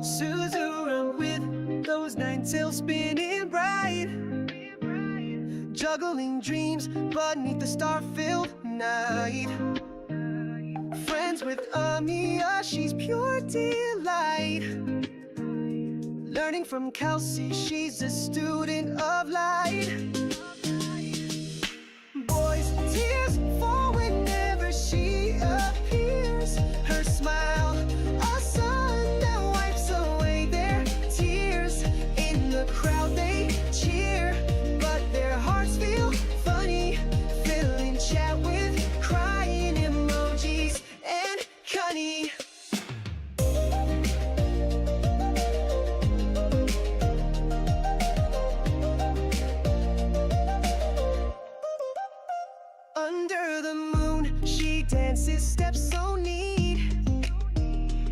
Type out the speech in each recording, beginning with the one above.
Suzura with those nine tails spinning bright, juggling dreams beneath the star-filled night. Friends with Amiya, she's pure delight. Learning from Kelsey, she's a student of light. Boys' tears fall whenever she appears. Her smile, a sun that wipes away their tears. In the crowd they cheer, but their hearts feel funny, filling chat with crying emojis and Connie. Under the moon, she dances steps so neat.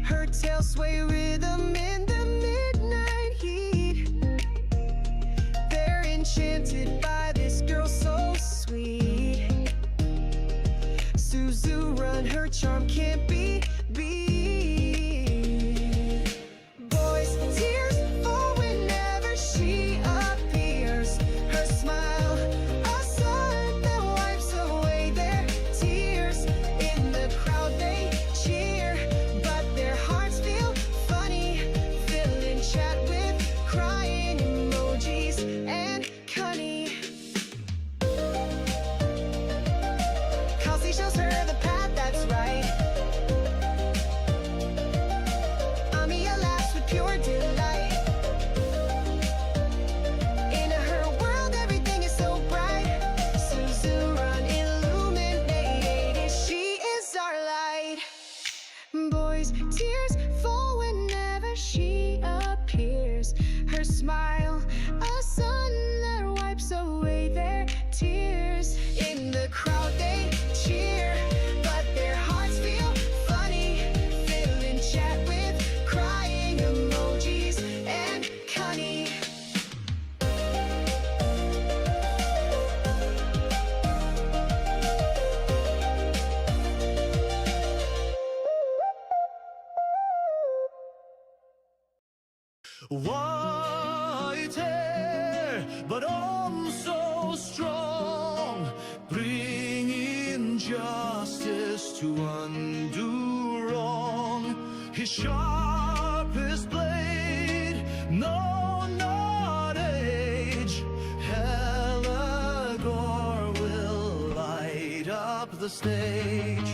Her tail sway rhythm in the midnight heat. They're enchanted by this girl so sweet. Suzura and her charm can't be beat. Boys' tears fall whenever she appears. Her smile, a sun that wipes away their tears. In the crowd they cheer, but their hearts feel funny, filling chat with crying emojis and Connie. Kelsey shows her the path that's right. Amiya laughs with pure delight. In her world everything is so bright. Suzura illuminated, she is our light. Boys' tears fall whenever she appears. Her smile, a sun that wipes away their tears. In the crowd they cheer, but their hearts feel funny, filling chat with crying emojis and Connie. White hair, but arms so strong, bringing justice to undo wrong. His sharpest blade, no, not age. Helagor will light up the stage.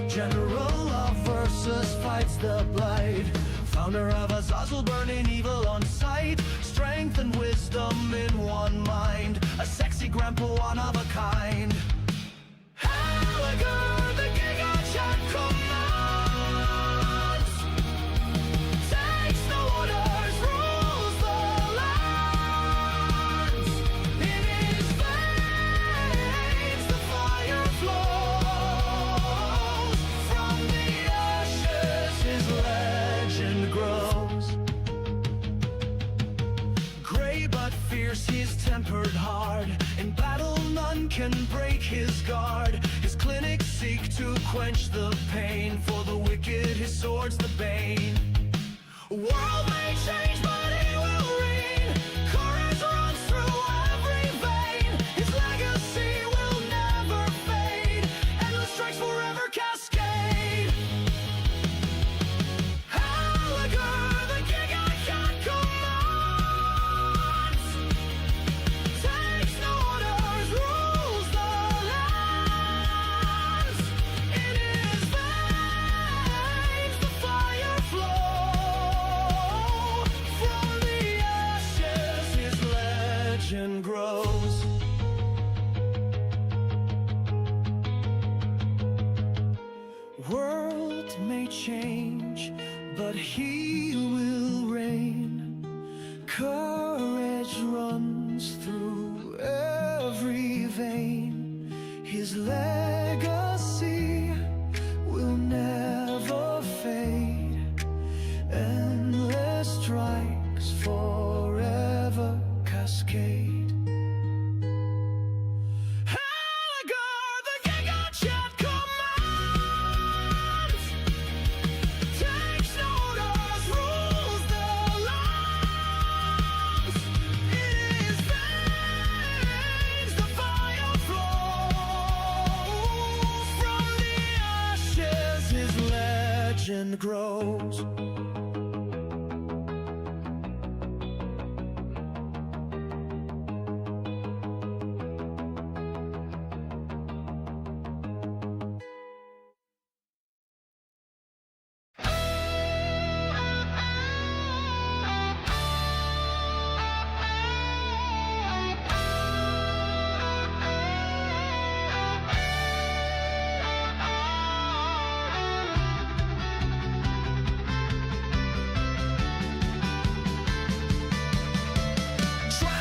General of versus fights the blight. Founder of Azazel, burning evil on sight. Strength and wisdom in one mind. A sexy grandpa, one of a kind. Helagor, the Gigachat commands. Takes no orders, rules the lands. In his veins the fire flows. From the ashes his legend grows. Gray but fierce, he's tempered hard. In battle none can break his guard. His clinics seek to quench the pain. For the wicked his sword's the bane. World may change but he will reign. Courage runs through every vein. His legacy will never fade. Endless strikes forever cascade. Helagor, the Gigachat commands. Takes no orders, rules the lands. In his veins the fire flows. From the ashes his legend grows. World may change, but he will reign. Courage runs through every vein. His legacy will never fade. Endless strikes forever cascade. Helagor, the Gigachat commands. Takes no orders, legend grows.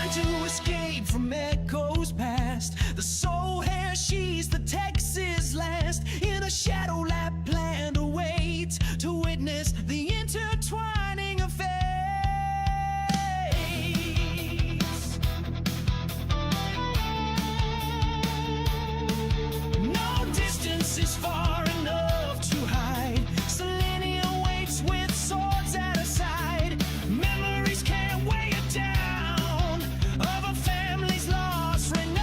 To escape from echoes past, the soul hair, she's the Texas last. In a shadow lab planned awaits to witness the intertwining of fates. No distance is far enough to hide. Selenia waits with swords at her side. Memories can't weigh it down of a family's lost renown.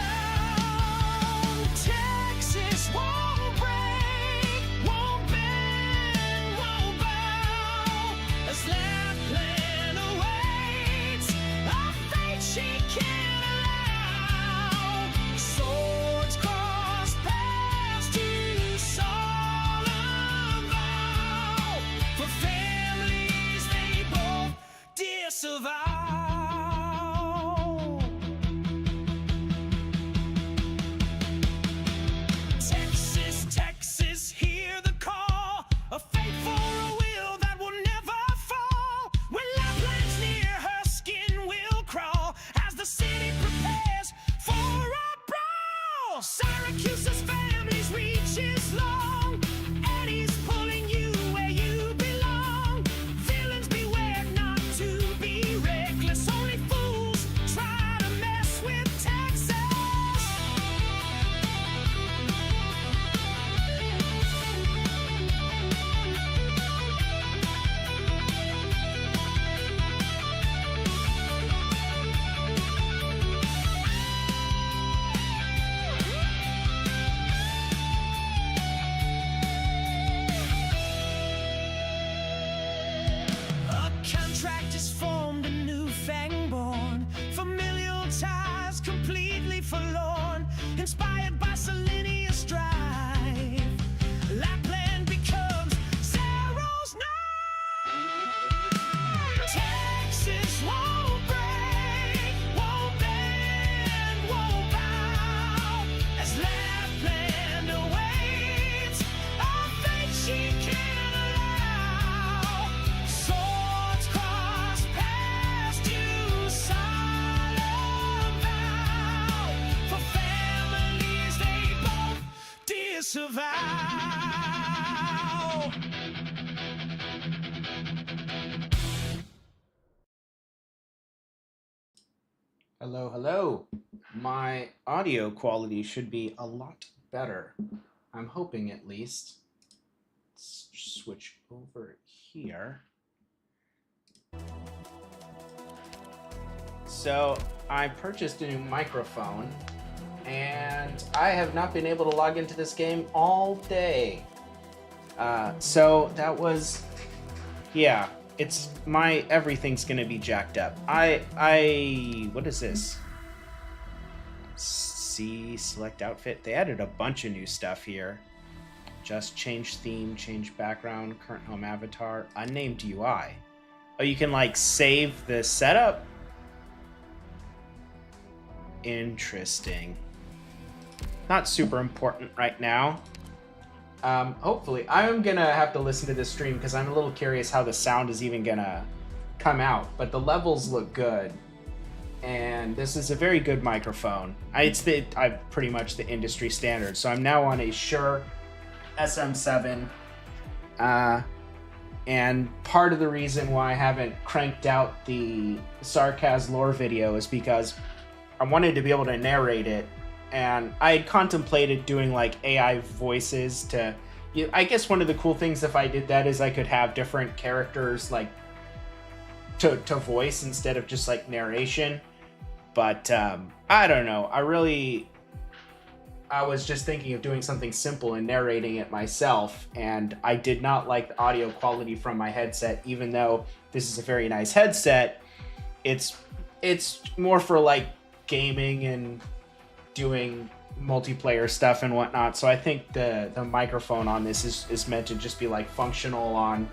Texas won't break, won't bend, won't bow, as Lapland awaits a fate she can't allow. Swords cross paths to solemn vow. For families they both disavow. Texas, Texas, hear the call. A fate for a will that will never fall. When Lapland's near, her skin will crawl as the city prepares for a brawl. Syracuse's family's reach is long. Eddie's pulling you where you belong. Villains beware not to be reckless. Only fools try to mess with Texas. A contract is formed, a new fangborn. Familial ties completely forlorn. Inspired by Selenia's strife, Lapland becomes Zero's knife. Texas won't break, won't bend, won't bow, as Lapland awaits a fate she can't allow. Swords cross paths to solemn vow. For families they both disavow. Hello, hello. My audio quality should be a lot better. I'm hoping, at least. Let's switch over here. So I purchased a new microphone, and I have not been able to log into this game all day. So that was, yeah. It's everything's gonna be jacked up. What is this? See, select outfit. They added a bunch of new stuff here. Just change theme, change background, current home avatar, unnamed UI. Oh, you can like save the setup? Interesting. Not super important right now. Hopefully, I'm gonna have to listen to this stream because I'm a little curious how the sound is even gonna come out. But the levels look good, and this is a very good microphone. It's pretty much the industry standard. So I'm now on a Shure SM7, and part of the reason why I haven't cranked out the Sarkaz lore video is because I wanted to be able to narrate it. And I had contemplated doing like AI voices to, I guess one of the cool things if I did that is I could have different characters like to voice instead of just like narration. But I don't know. I was just thinking of doing something simple and narrating it myself, and I did not like the audio quality from my headset, even though this is a very nice headset. It's more for like gaming and doing multiplayer stuff and whatnot. So I think the microphone on this is meant to just be like functional on,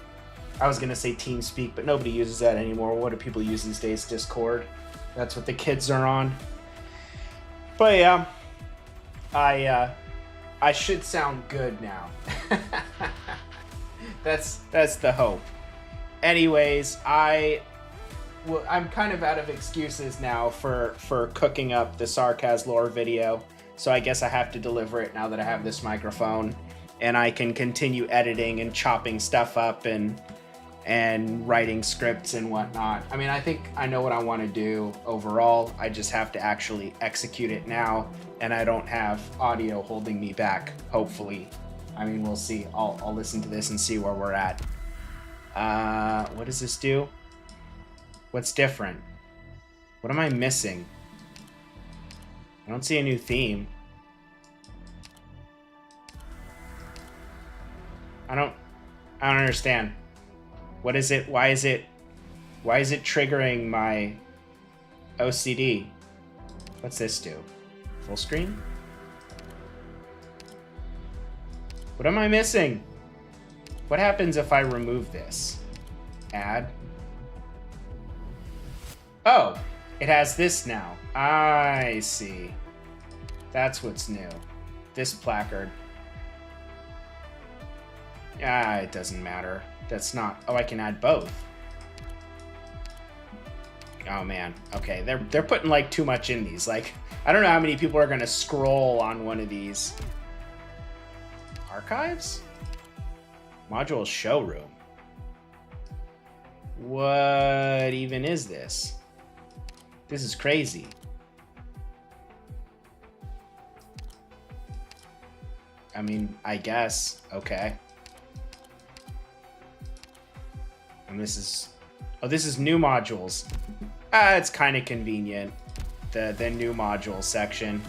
I was gonna say TeamSpeak, but nobody uses that anymore. What do people use these days? Discord. That's what the kids are on. But yeah, I should sound good now. That's the hope. Anyways, I'm kind of out of excuses now for cooking up the Sarkaz lore video, so I guess I have to deliver it now that I have this microphone, and I can continue editing and chopping stuff up and writing scripts and whatnot. I mean, I think I know what I want to do overall. I just have to actually execute it now, and I don't have audio holding me back, hopefully. I mean, we'll see. I'll listen to this and see where we're at. What does this do? What's different? What am I missing? I don't see a new theme. I don't understand. What is it? Why is it triggering my OCD? What's this do? Full screen? What am I missing? What happens if I remove this? Add. Oh, it has this now. I see. That's what's new. This placard. Ah, it doesn't matter. That's not... Oh, I can add both. Oh, man. Okay, they're putting, like, too much in these. Like, I don't know how many people are going to scroll on one of these. Archives? Module showroom. What even is this? This is crazy. I mean, I guess. Okay. And this is... Oh, this is new modules. Ah, it's kind of convenient. The new module section.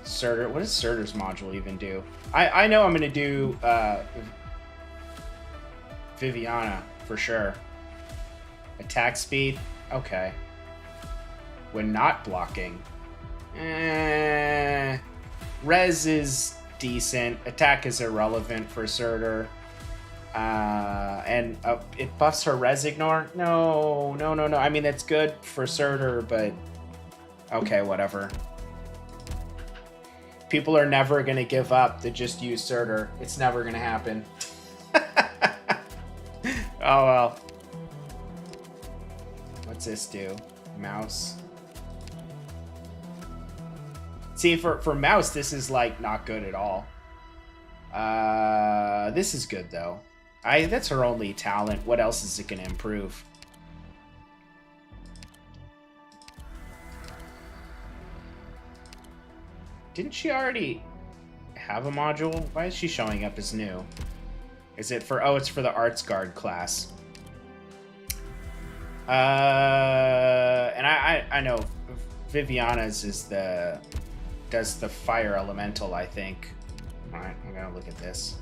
Surtur. What does Surtur's module even do? I know I'm going to do Viviana for sure. Attack speed. Okay. When not blocking. Res is decent. Attack is irrelevant for Surtur. And it buffs her res ignore? No. I mean, it's good for Surtur, but... Okay, whatever. People are never going to give up to just use Surtur. It's never going to happen. Oh, well. What's this do? Mouse. See, for mouse, this is, like, not good at all. This is good, though. That's her only talent. What else is it going to improve? Didn't she already have a module? Why is she showing up as new? Is it for... Oh, it's for the Arts Guard class. And I know Viviana's does the fire elemental, I think. Alright, I'm gonna look at this.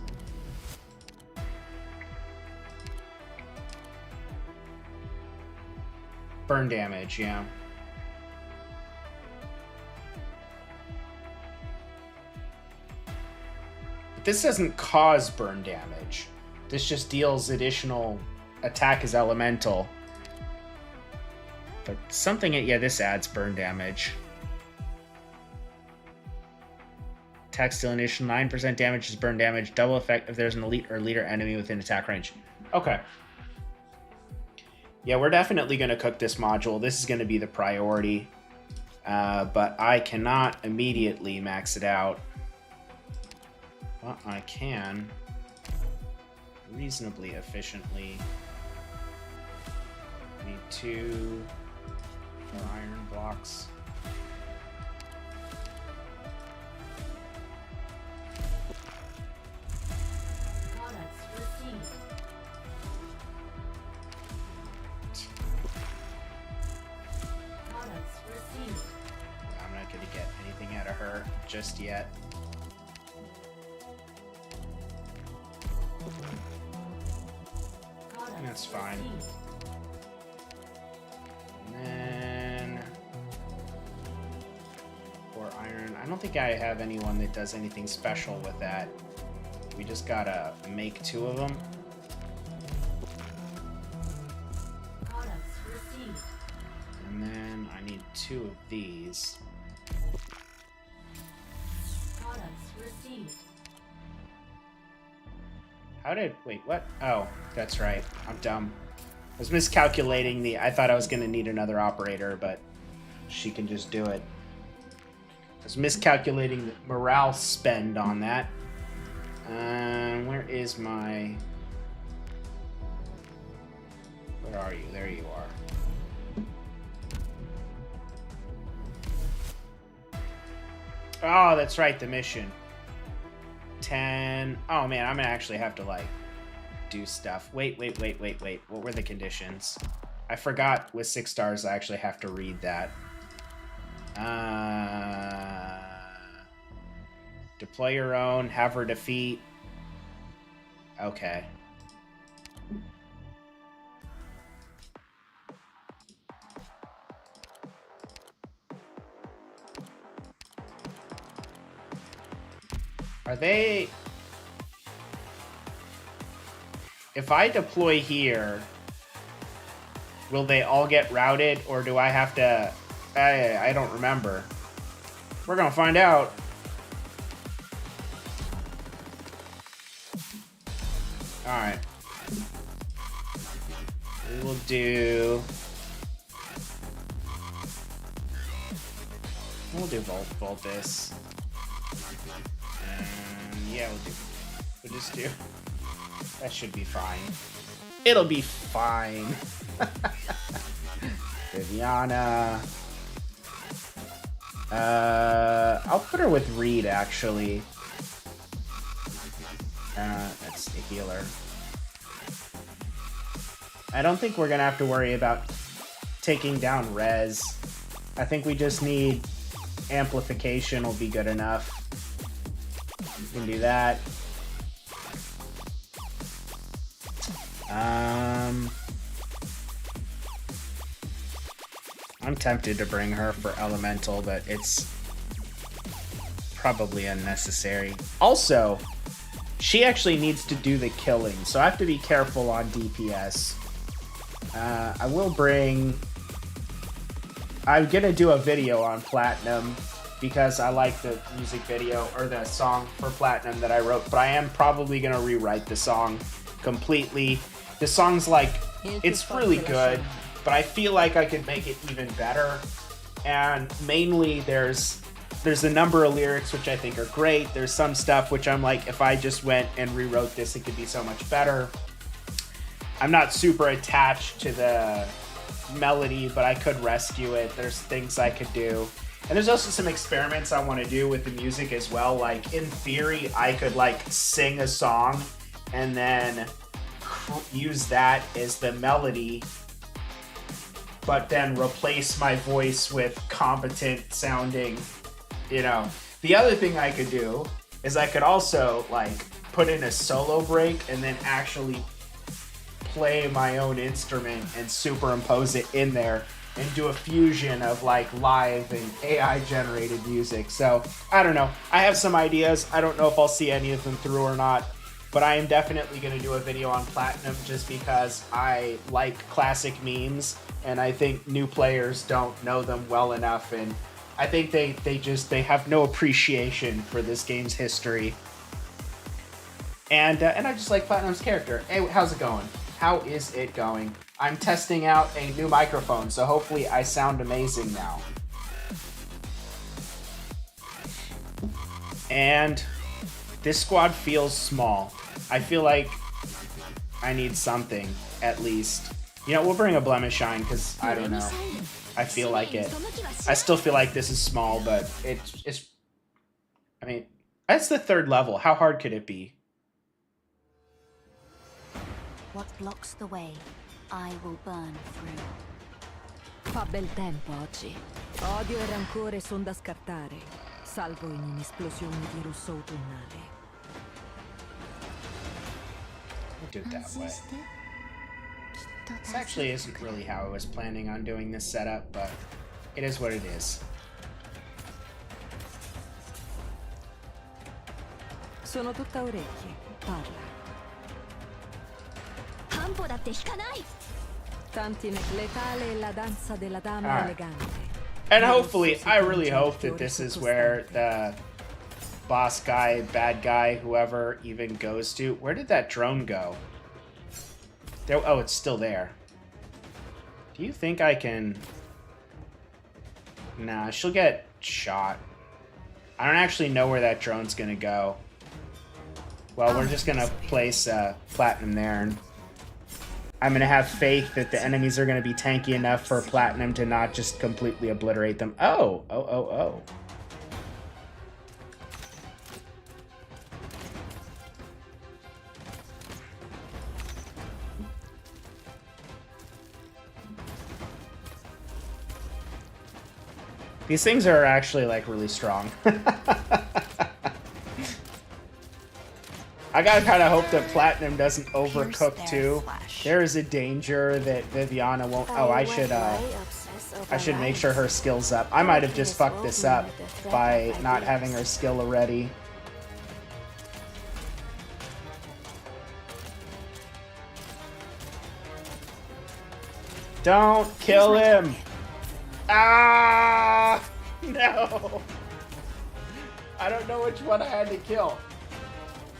Burn damage, yeah. But this doesn't cause burn damage. This just deals additional attack as elemental. But something, yeah, this adds burn damage. Attack steal initial 9% damage is burn damage. Double effect if there's an elite or leader enemy within attack range. Okay. Yeah, we're definitely going to cook this module. This is going to be the priority. But I cannot immediately max it out. But I can reasonably efficiently. I need 2 more iron blocks. I'm not going to get anything out of her just yet. That's fine. And then 4 iron. I don't think I have anyone that does anything special with that. We just gotta make 2 of them. And then I need 2 of these. Wait, what? Oh, that's right. I'm dumb. I was miscalculating I thought I was gonna need another operator, but she can just do it. I was miscalculating the morale spend on that. Where is my... Where are you? There you are. Oh, that's right, the mission. 10. Oh man, I'm gonna actually have to like do stuff. Wait. What were the conditions? I forgot with 6 stars I actually have to read that. Deploy your own, have her defeat. Okay. Are they... If I deploy here, will they all get routed, or do I have to... I don't remember. We're gonna find out. Alright. We will do... We'll do Voltus. Yeah, we'll just do... That should be fine. It'll be fine. Viviana. I'll put her with Reed, actually. That's the healer. I don't think we're gonna have to worry about taking down Rez. I think we just need amplification will be good enough. We can do that. I'm tempted to bring her for elemental, but it's probably unnecessary. Also, she actually needs to do the killing, so I have to be careful on DPS. I will bring... I'm gonna do a video on Platinum because I like the music video, or the song for Platinum that I wrote, but I am probably gonna rewrite the song completely. The song's like, it's really good, but I feel like I could make it even better. And mainly there's a number of lyrics which I think are great. There's some stuff which I'm like, if I just went and rewrote this, it could be so much better. I'm not super attached to the melody, but I could rescue it. There's things I could do. And there's also some experiments I want to do with the music as well. Like, in theory, I could like sing a song and then use that as the melody, but then replace my voice with competent sounding, you know. The other thing I could do is I could also like put in a solo break and then actually play my own instrument and superimpose it in there and do a fusion of like live and AI generated music. So I don't know. I have some ideas. I don't know if I'll see any of them through or not. But I am definitely going to do a video on Platinum just because I like classic memes, and I think new players don't know them well enough, and I think they have no appreciation for this game's history. And I just like Platinum's character. Hey, how's it going? How is it going? I'm testing out a new microphone, so hopefully I sound amazing now. And this squad feels small. I feel like I need something, at least. You know, we'll bring a Blemish Shine, because, I don't know. I feel like it. I still feel like this is small, but it's... I mean, that's the 3rd level. How hard could it be? What blocks the way, I will burn through. Fa bel tempo oggi. Odio e rancore son da scartare, salvo in un'esplosione di rosso autunnale. do it that way. This actually isn't really how I was planning on doing this setup, but it is what it is. Sono tutta orecchie. Parla. 半歩だって引かない Tanti letale è la danza della dama Alright. elegante. And hopefully, I really hope that this is where the boss guy, bad guy, whoever even goes to. Where did that drone go? There, oh, it's still there. Do you think I can... Nah, she'll get shot. I don't actually know where that drone's gonna go. Well, we're just gonna place Platinum there, and I'm gonna have faith that the enemies are gonna be tanky enough for Platinum to not just completely obliterate them. Oh. These things are actually, like, really strong. I gotta kind of hope that Platinum doesn't overcook, too. There is a danger that Viviana won't... Oh, I should make sure her skill's up. I might have just fucked this up by not having her skill already. Don't kill him! Ah! No! I don't know which one I had to kill.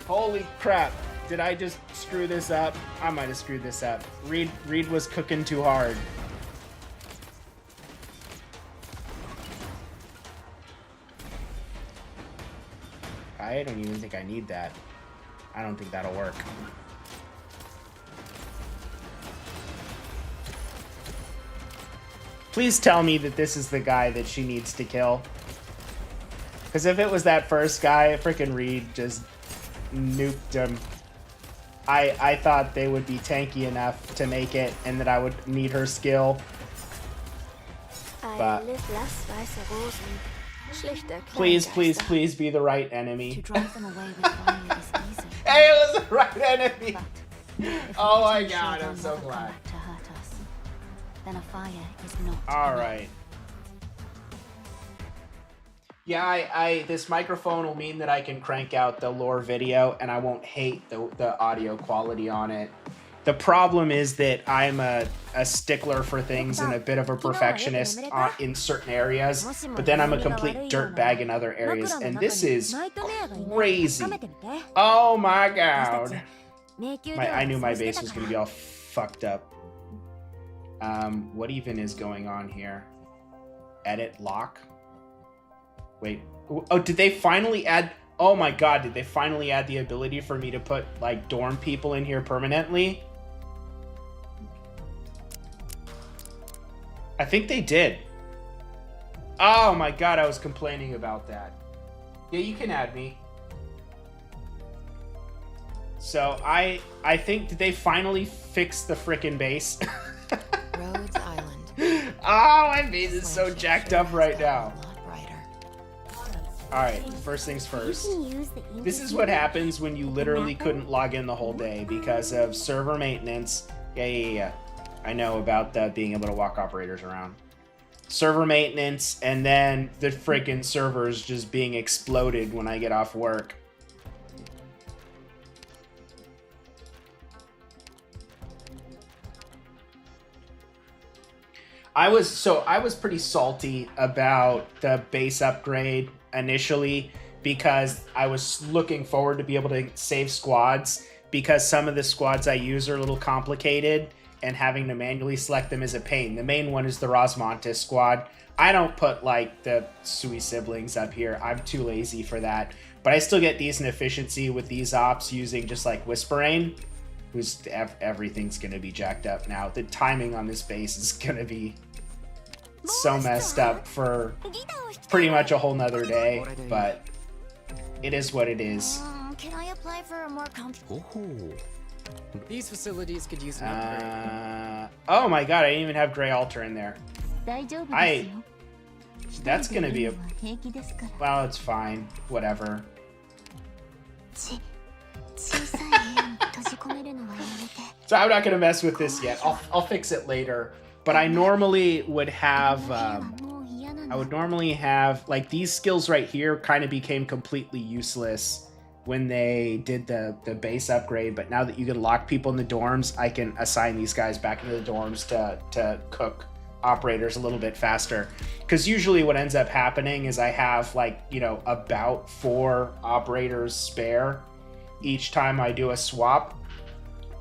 Holy crap. Did I just screw this up? I might have screwed this up. Reed was cooking too hard. I don't even think I need that. I don't think that'll work. Please tell me that this is the guy that she needs to kill. Because if it was that first guy, frickin' Reed just nuked him. I thought they would be tanky enough to make it and that I would need her skill. But please be the right enemy. To drive them away with fire is easy. Hey, it was the right enemy! Oh my Pretty sure god, they'll I'm so never come glad. back to hurt us. Then a fire is not enough. Alright. Yeah, this microphone will mean that I can crank out the lore video and I won't hate the audio quality on it. The problem is that I'm a stickler for things and a bit of a perfectionist in certain areas, but then I'm a complete dirtbag in other areas, and this is crazy. Oh my god. I knew my base was going to be all fucked up. What even is going on here? Edit lock? Wait. Oh, did they finally add... Oh my god, did they finally add the ability for me to put, like, dorm people in here permanently? I think they did. Oh my god, I was complaining about that. Yeah, you can add me. So, I think... Did they finally fix the frickin' base? Rhodes Island. Oh, my base is so jacked up right now. Alright, first things first. This is what happens when you literally couldn't log in the whole day because of server maintenance. Yeah. I know about being able to walk operators around. Server maintenance, and then the freaking servers just being exploded when I get off work. I was pretty salty about the base upgrade initially because I was looking forward to be able to save squads because some of the squads I use are a little complicated and having to manually select them is a pain. The main one is the Rosmontis squad. I don't put like the Sui siblings up here. I'm too lazy for that. But I still get decent efficiency with these ops using just like Whisperain, who's everything's gonna be jacked up now. The timing on this base is gonna be so messed up for pretty much a whole nother day, but it is what it is. Can I apply for a more comfortable... These facilities could use an upgrade. Oh my god, I didn't even have Grey Altar in there. That's gonna be a... Well, it's fine. Whatever. So I'm not gonna mess with this yet. I'll fix it later. But I normally would have like these skills right here kind of became completely useless when they did the base upgrade. But now that you can lock people in the dorms, I can assign these guys back into the dorms to cook operators a little bit faster. Because usually what ends up happening is I have like, you know, about 4 operators spare each time I do a swap.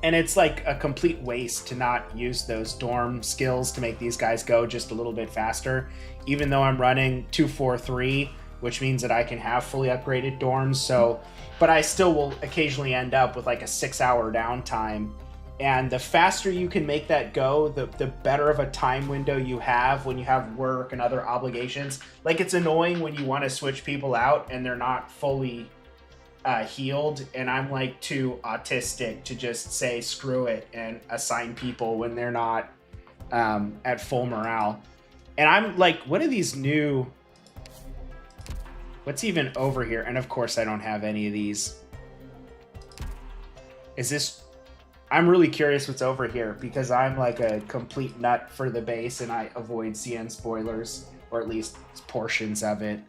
And it's like a complete waste to not use those dorm skills to make these guys go just a little bit faster, even though I'm running 243, which means that I can have fully upgraded dorms. So, but I still will occasionally end up with like a 6-hour downtime. And the faster you can make that go, the better of a time window you have when you have work and other obligations. Like, it's annoying when you want to switch people out and they're not fully healed, and I'm like too autistic to just say screw it and assign people when they're not at full morale. And I'm like, what are these new, what's even over here? And of course I don't have any of these. Is this, I'm really curious what's over here, because I'm like a complete nut for the base and I avoid CN spoilers, or at least portions of it.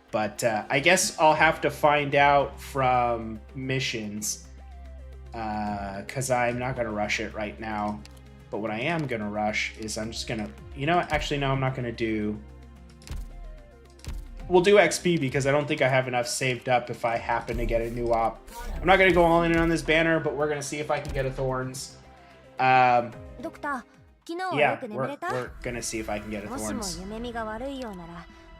But I guess I'll have to find out from missions, because I'm not going to rush it right now. But what I am going to rush is I'm just going to, you know what? Actually, no, I'm not going to do, we'll do XP, because I don't think I have enough saved up if I happen to get a new op. I'm not going to go all in on this banner, but we're going to see if I can get a Thorns. Yeah, we're going to see if I can get a Thorns. And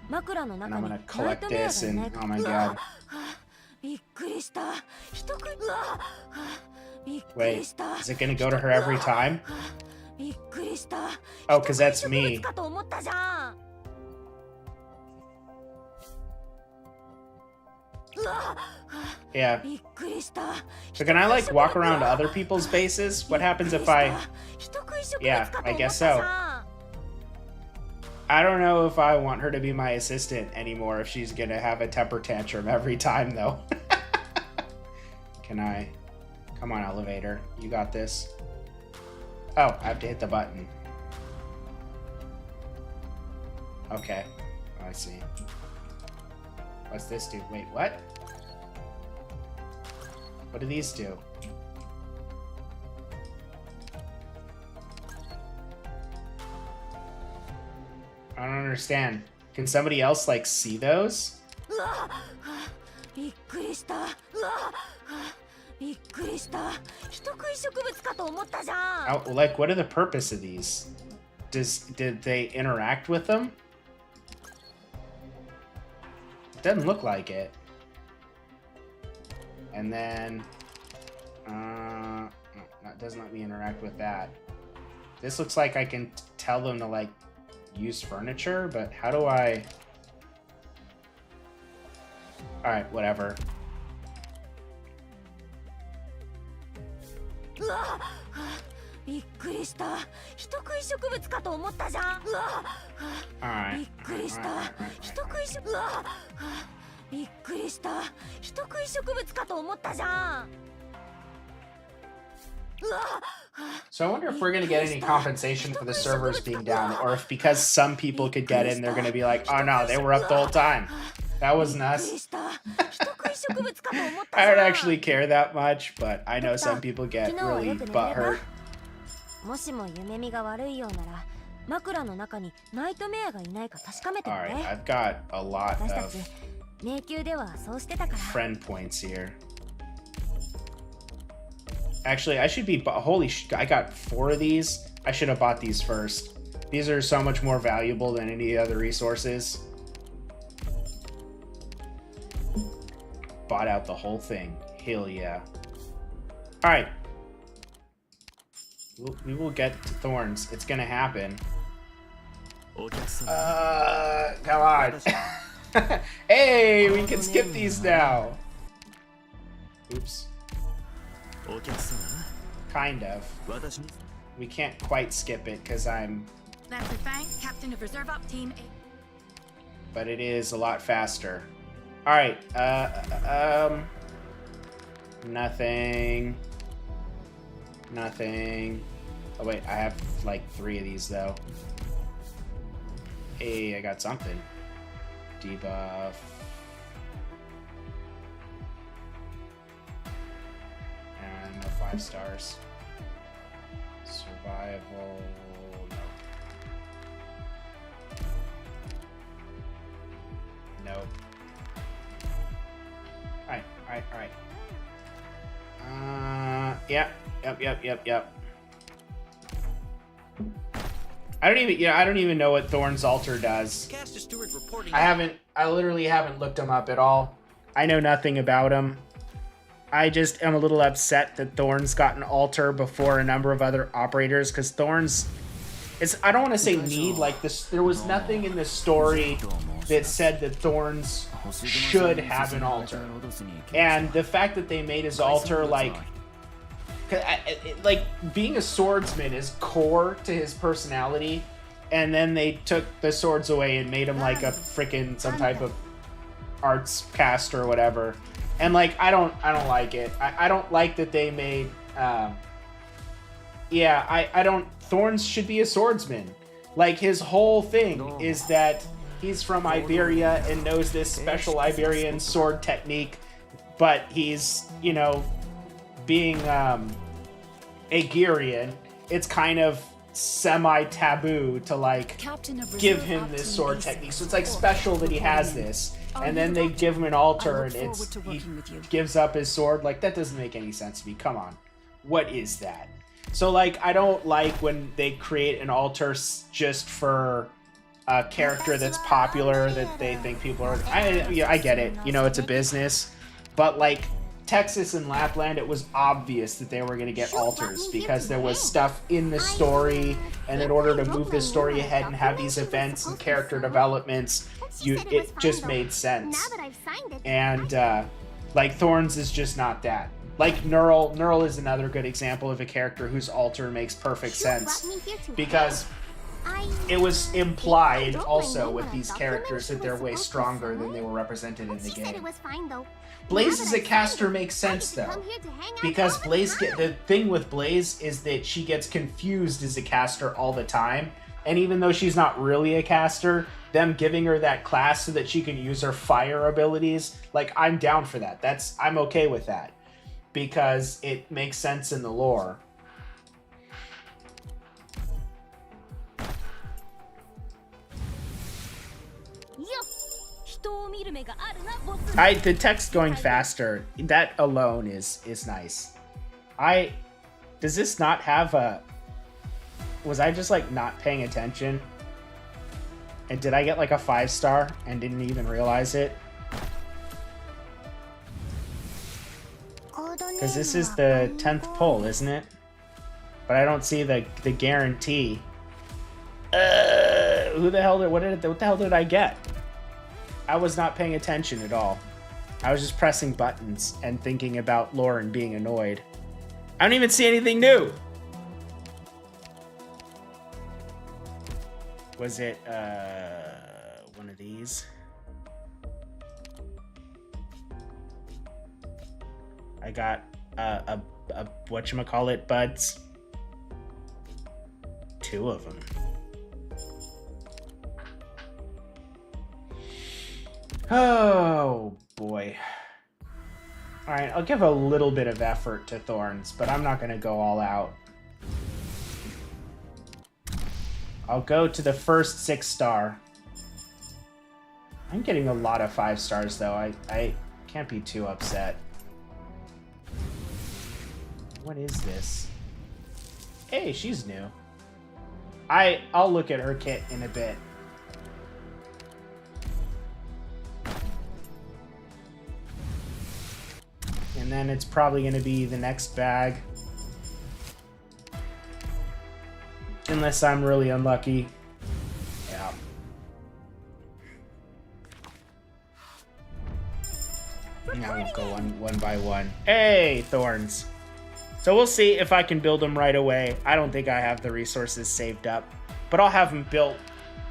I'm gonna collect this and, oh my god. Wait, is it gonna go to her every time? Oh, because that's me. Yeah. So can I like walk around to other people's bases? What happens if I... Yeah, I guess so. I don't know if I want her to be my assistant anymore, if she's gonna have a temper tantrum every time, though. Can I? Come on, elevator. You got this. Oh, I have to hit the button. Okay. Oh, I see. What's this do? Wait, what? What do these do? I don't understand. Can somebody else, like, see those? Oh, like, what are the purpose of these? Did they interact with them? It doesn't look like it. And then... no, that doesn't let me interact with that. This looks like I can tell them to, like, use furniture, but how do I... Alright, whatever. Alright. So I wonder if we're going to get any compensation for the servers being down, or if because some people could get in, they're going to be like, oh no, they were up the whole time. That wasn't us. I don't actually care that much, but I know some people get really butthurt. Alright, I've got a lot of friend points here. Actually, I should be... Holy sh... I got 4 of these. I should have bought these first. These are so much more valuable than any other resources. Bought out the whole thing. Hell yeah. Alright. We will get to Thorns. It's gonna happen. Come on. Hey, we can skip these now. Oops. Kind of. We can't quite skip it because I'm... Captain of Reserve Op Team. But it is a lot faster. Alright, Nothing. Nothing. Oh wait, I have like 3 of these though. Hey, I got something. Debuff. And no 5 stars. Survival. No. Nope. Alright. Yeah. Yep. I don't even know what Thorns Altar does. Caster Stewart reporting. I literally haven't looked him up at all. I know nothing about him. I just am a little upset that Thorns got an altar before a number of other operators, because Thorns I don't want to say need, like this, there was nothing in the story that said that Thorns should have an altar. And the fact that they made his altar like being a swordsman is core to his personality, and then they took the swords away and made him like a freaking some type of arts caster or whatever. And like I don't like it. I don't like that they made Thorns should be a swordsman. Like his whole thing is that he's from Iberia and knows this special Iberian sword technique, but he's, you know, being Aegirian, it's kind of semi-taboo to like give him this sword technique. So it's like special that he has this, and then they give him an altar and he gives up his sword. Like that doesn't make any sense to me. Come on, what is that? So like I don't like when they create an altar just for a character that's popular that they think people are. I get it, you know, it's a business, but like Texas and Lapland, it was obvious that they were going to get altars because there was stuff in the story, and in order to move this story ahead and have these events and character developments, it just made sense. And like Thorns is just not that. Like Neural is another good example of a character whose altar makes perfect sense, because it was implied also with these characters that they're way stronger than they were represented in the game. Blaze as a caster makes sense though, because the thing with Blaze is that she gets confused as a caster all the time, and even though she's not really a caster, them giving her that class so that she can use her fire abilities, like I'm down for that. I'm okay with that, because it makes sense in the lore. The text going faster, that alone is nice. Does this not have a... Was I just like not paying attention? And did I get like a 5-star and didn't even realize it? Because this is the 10th pull, isn't it? But I don't see the guarantee. What the hell did I get? I was not paying attention at all. I was just pressing buttons and thinking about lore and being annoyed. I don't even see anything new. Was it one of these? I got a whatchamacallit buds. 2 of them. Oh boy. Alright, I'll give a little bit of effort to Thorns, but I'm not going to go all out. I'll go to the first 6-star. I'm getting a lot of 5 stars though. I can't be too upset. What is this? Hey, she's new. I'll look at her kit in a bit. And then it's probably going to be the next bag. Unless I'm really unlucky. Yeah. Now we'll go one by one. Hey, Thorns. So we'll see if I can build them right away. I don't think I have the resources saved up. But I'll have them built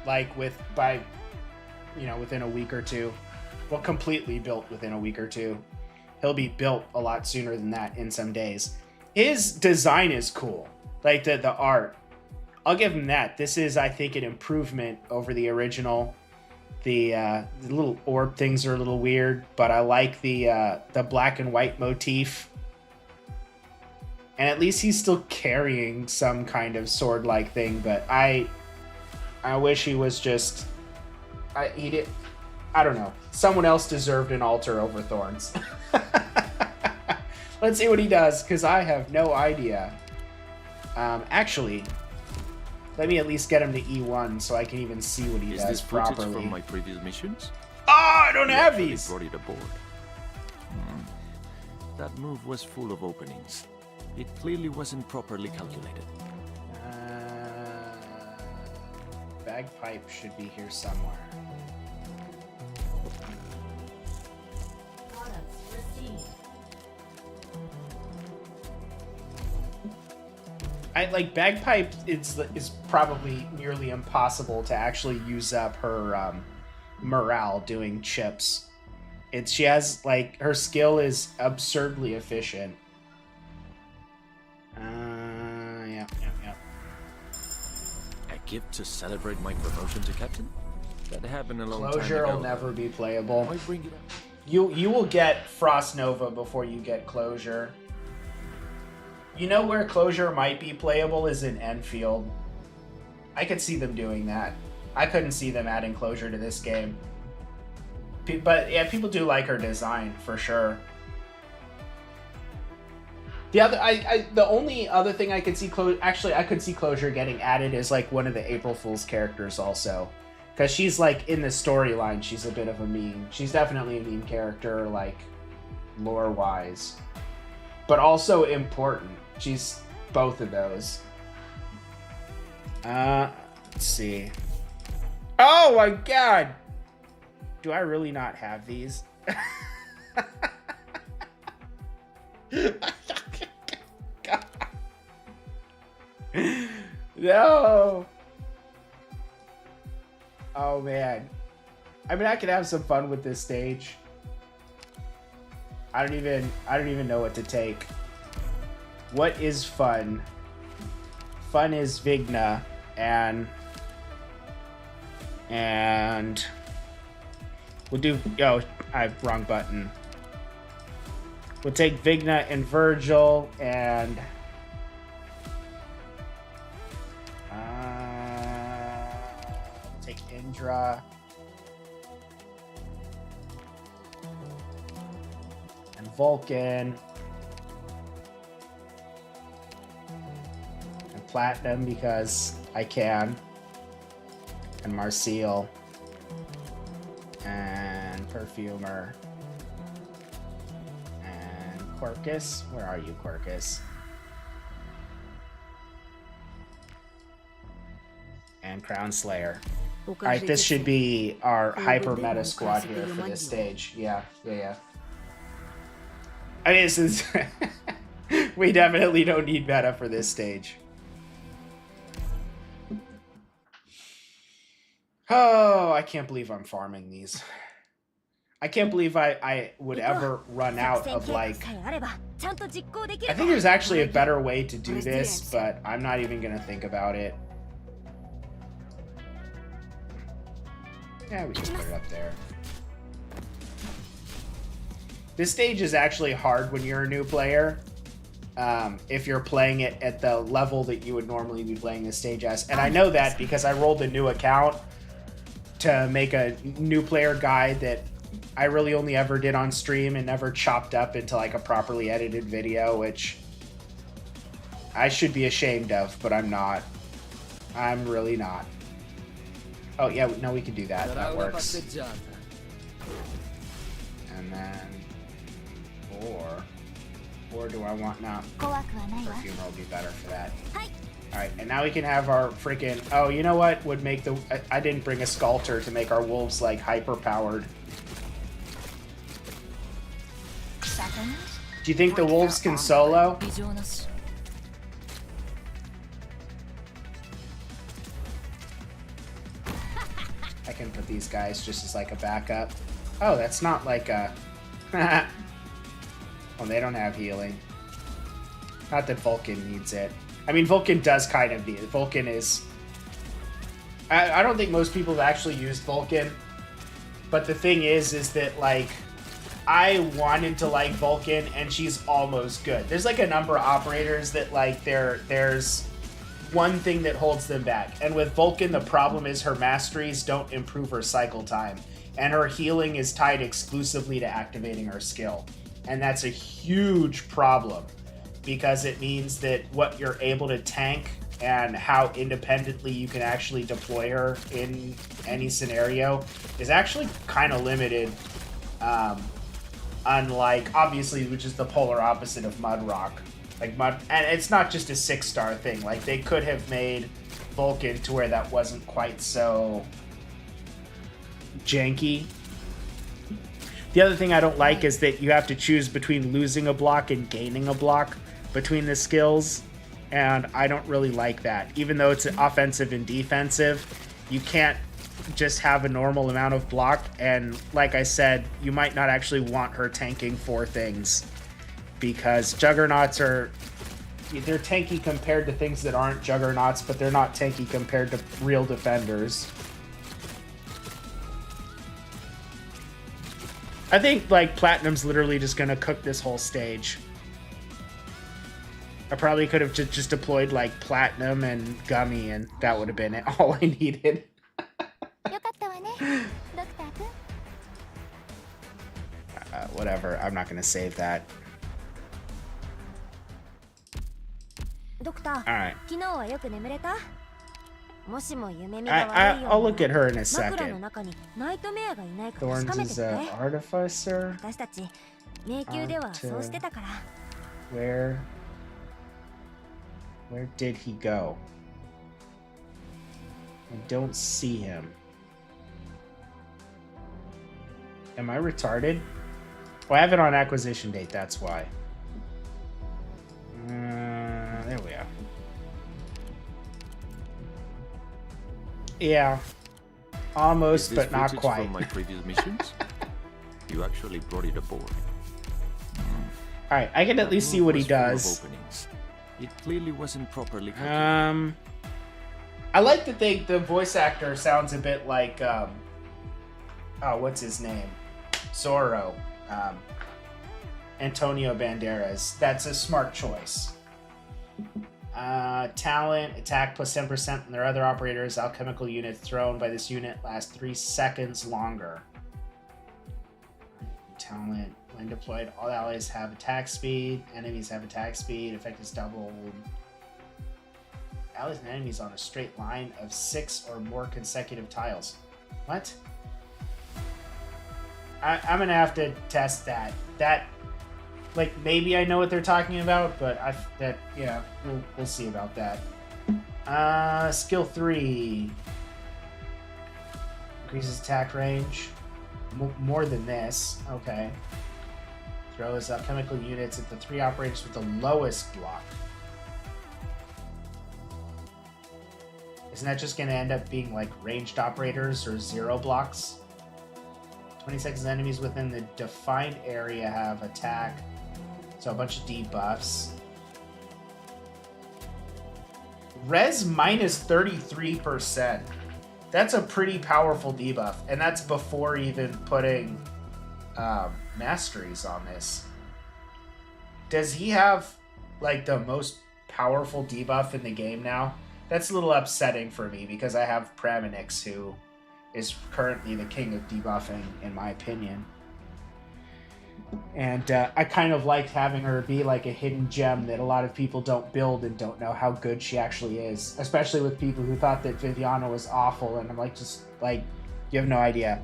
like within a week or two. Well, completely built within a week or two. He'll be built a lot sooner than that in some days. His design is cool. Like the art. I'll give him that. This is, I think, an improvement over the original. The little orb things are a little weird, but I like the black and white motif. And at least he's still carrying some kind of sword-like thing, but I wish he was just... I don't know. Someone else deserved an altar over Thorns. Let's see what he does, because I have no idea. Actually, let me at least get him to E1 so I can even see what he Is does this footage properly. from my previous missions? Oh, I don't You have actually these! brought it aboard. That move was full of openings. It clearly wasn't properly calculated. Bagpipe should be here somewhere. Like Bagpipe is probably nearly impossible to actually use up her morale doing chips. She has like her skill is absurdly efficient. Yeah. A gift to celebrate my promotion to captain? That happened a long time ago. Closure will never be playable. Why bring it up? You will get Frost Nova before you get Closure. You know where Closure might be playable is in Enfield. I could see them doing that. I couldn't see them adding Closure to this game. But yeah, people do like her design for sure. The only other thing I could see I could see Closure getting added is like one of the April Fool's characters also. Because she's like in the storyline, she's a bit of a meme. She's definitely a meme character, like lore wise. But also important. She's both of those. Let's see. Oh my god! Do I really not have these? God. No! Oh man. I mean, I could have some fun with this stage. I don't even know what to take. What is fun? Fun is Vigna and we'll do wrong button. We'll take Vigna and Virgil and take Indra and Vulcan and Platinum because I can, and Marseille and Perfumer and Quercus. Where are you, Quercus? And Crown Slayer. Alright, this should be our hyper meta squad here for this stage. Yeah. I mean, this is we definitely don't need meta for this stage. Oh, I can't believe I'm farming these. I can't believe I would ever run out of, like... I think there's actually a better way to do this, but I'm not even gonna think about it. Yeah, we can put it up there. This stage is actually hard when you're a new player. If you're playing it at the level that you would normally be playing this stage as. And I know that because I rolled a new account to make a new player guide that I really only ever did on stream and never chopped up into like a properly edited video, which I should be ashamed of, but I'm not. I'm really not. Oh yeah, no, we can do that. That works. And then, or do I want now? Perfumer will be better for that. Alright, and now we can have our freaking... Oh, you know what would make the... I didn't bring a Sculptor to make our wolves, like, hyper-powered. Do you think the wolves can solo? I can put these guys just as, like, a backup. Oh, that's not like a... Well, they don't have healing. Not that Vulcan needs it. I mean, Vulcan does kind of need it. Vulcan is... I don't think most people have actually used Vulcan. But the thing is that, like, I wanted to like Vulcan, and she's almost good. There's, like, a number of operators that, like, there's one thing that holds them back. And with Vulcan, the problem is her masteries don't improve her cycle time. And her healing is tied exclusively to activating her skill. And that's a huge problem, because it means that what you're able to tank and how independently you can actually deploy her in any scenario is actually kind of limited. Unlike, obviously, which is the polar opposite of Mudrock. Like and it's not just a 6-star thing. Like, they could have made Vulcan to where that wasn't quite so janky. The other thing I don't like is that you have to choose between losing a block and gaining a block between the skills. And I don't really like that. Even though it's offensive and defensive, you can't just have a normal amount of block. And like I said, you might not actually want her tanking 4 things, because Juggernauts they're tanky compared to things that aren't Juggernauts, but they're not tanky compared to real defenders. I think, like, Platinum's literally just gonna cook this whole stage. I probably could have just deployed, like, Platinum and Gummy, and that would have been it. All I needed. Whatever. I'm not going to save that. Alright. I'll look at her in a second. Thorns is an artificer. Where did he go? I don't see him. Am I retarded? Well, I have it on acquisition date, that's why. There we are. Yeah. Almost, but not quite. From my previous missions? You actually brought it aboard. Alright, I can at least see what he does. It clearly wasn't properly I like that the voice actor sounds a bit like what's his name? Zorro. Antonio Banderas. That's a smart choice. Talent, attack plus 10% and their other operators. Alchemical unit thrown by this unit lasts 3 seconds longer. Talent. When deployed, all allies have attack speed. Enemies have attack speed. Effect is doubled. Allies and enemies on a straight line of 6 or more consecutive tiles. What? I'm gonna have to test that. That, like, maybe I know what they're talking about, but yeah, we'll see about that. Skill 3 increases attack range. More than this. Okay. Throws alchemical units at the 3 operators with the lowest block. Isn't that just going to end up being like ranged operators or 0 blocks? 20 seconds enemies within the defined area have attack. So a bunch of debuffs. Res minus 33%. That's a pretty powerful debuff. And that's before even putting masteries on this. Does he have like the most powerful debuff in the game now? That's a little upsetting for me because I have Praminix, who is currently the king of debuffing in my opinion. And I kind of liked having her be like a hidden gem that a lot of people don't build and don't know how good she actually is. Especially with people who thought that Viviana was awful, and I'm like, just like, you have no idea.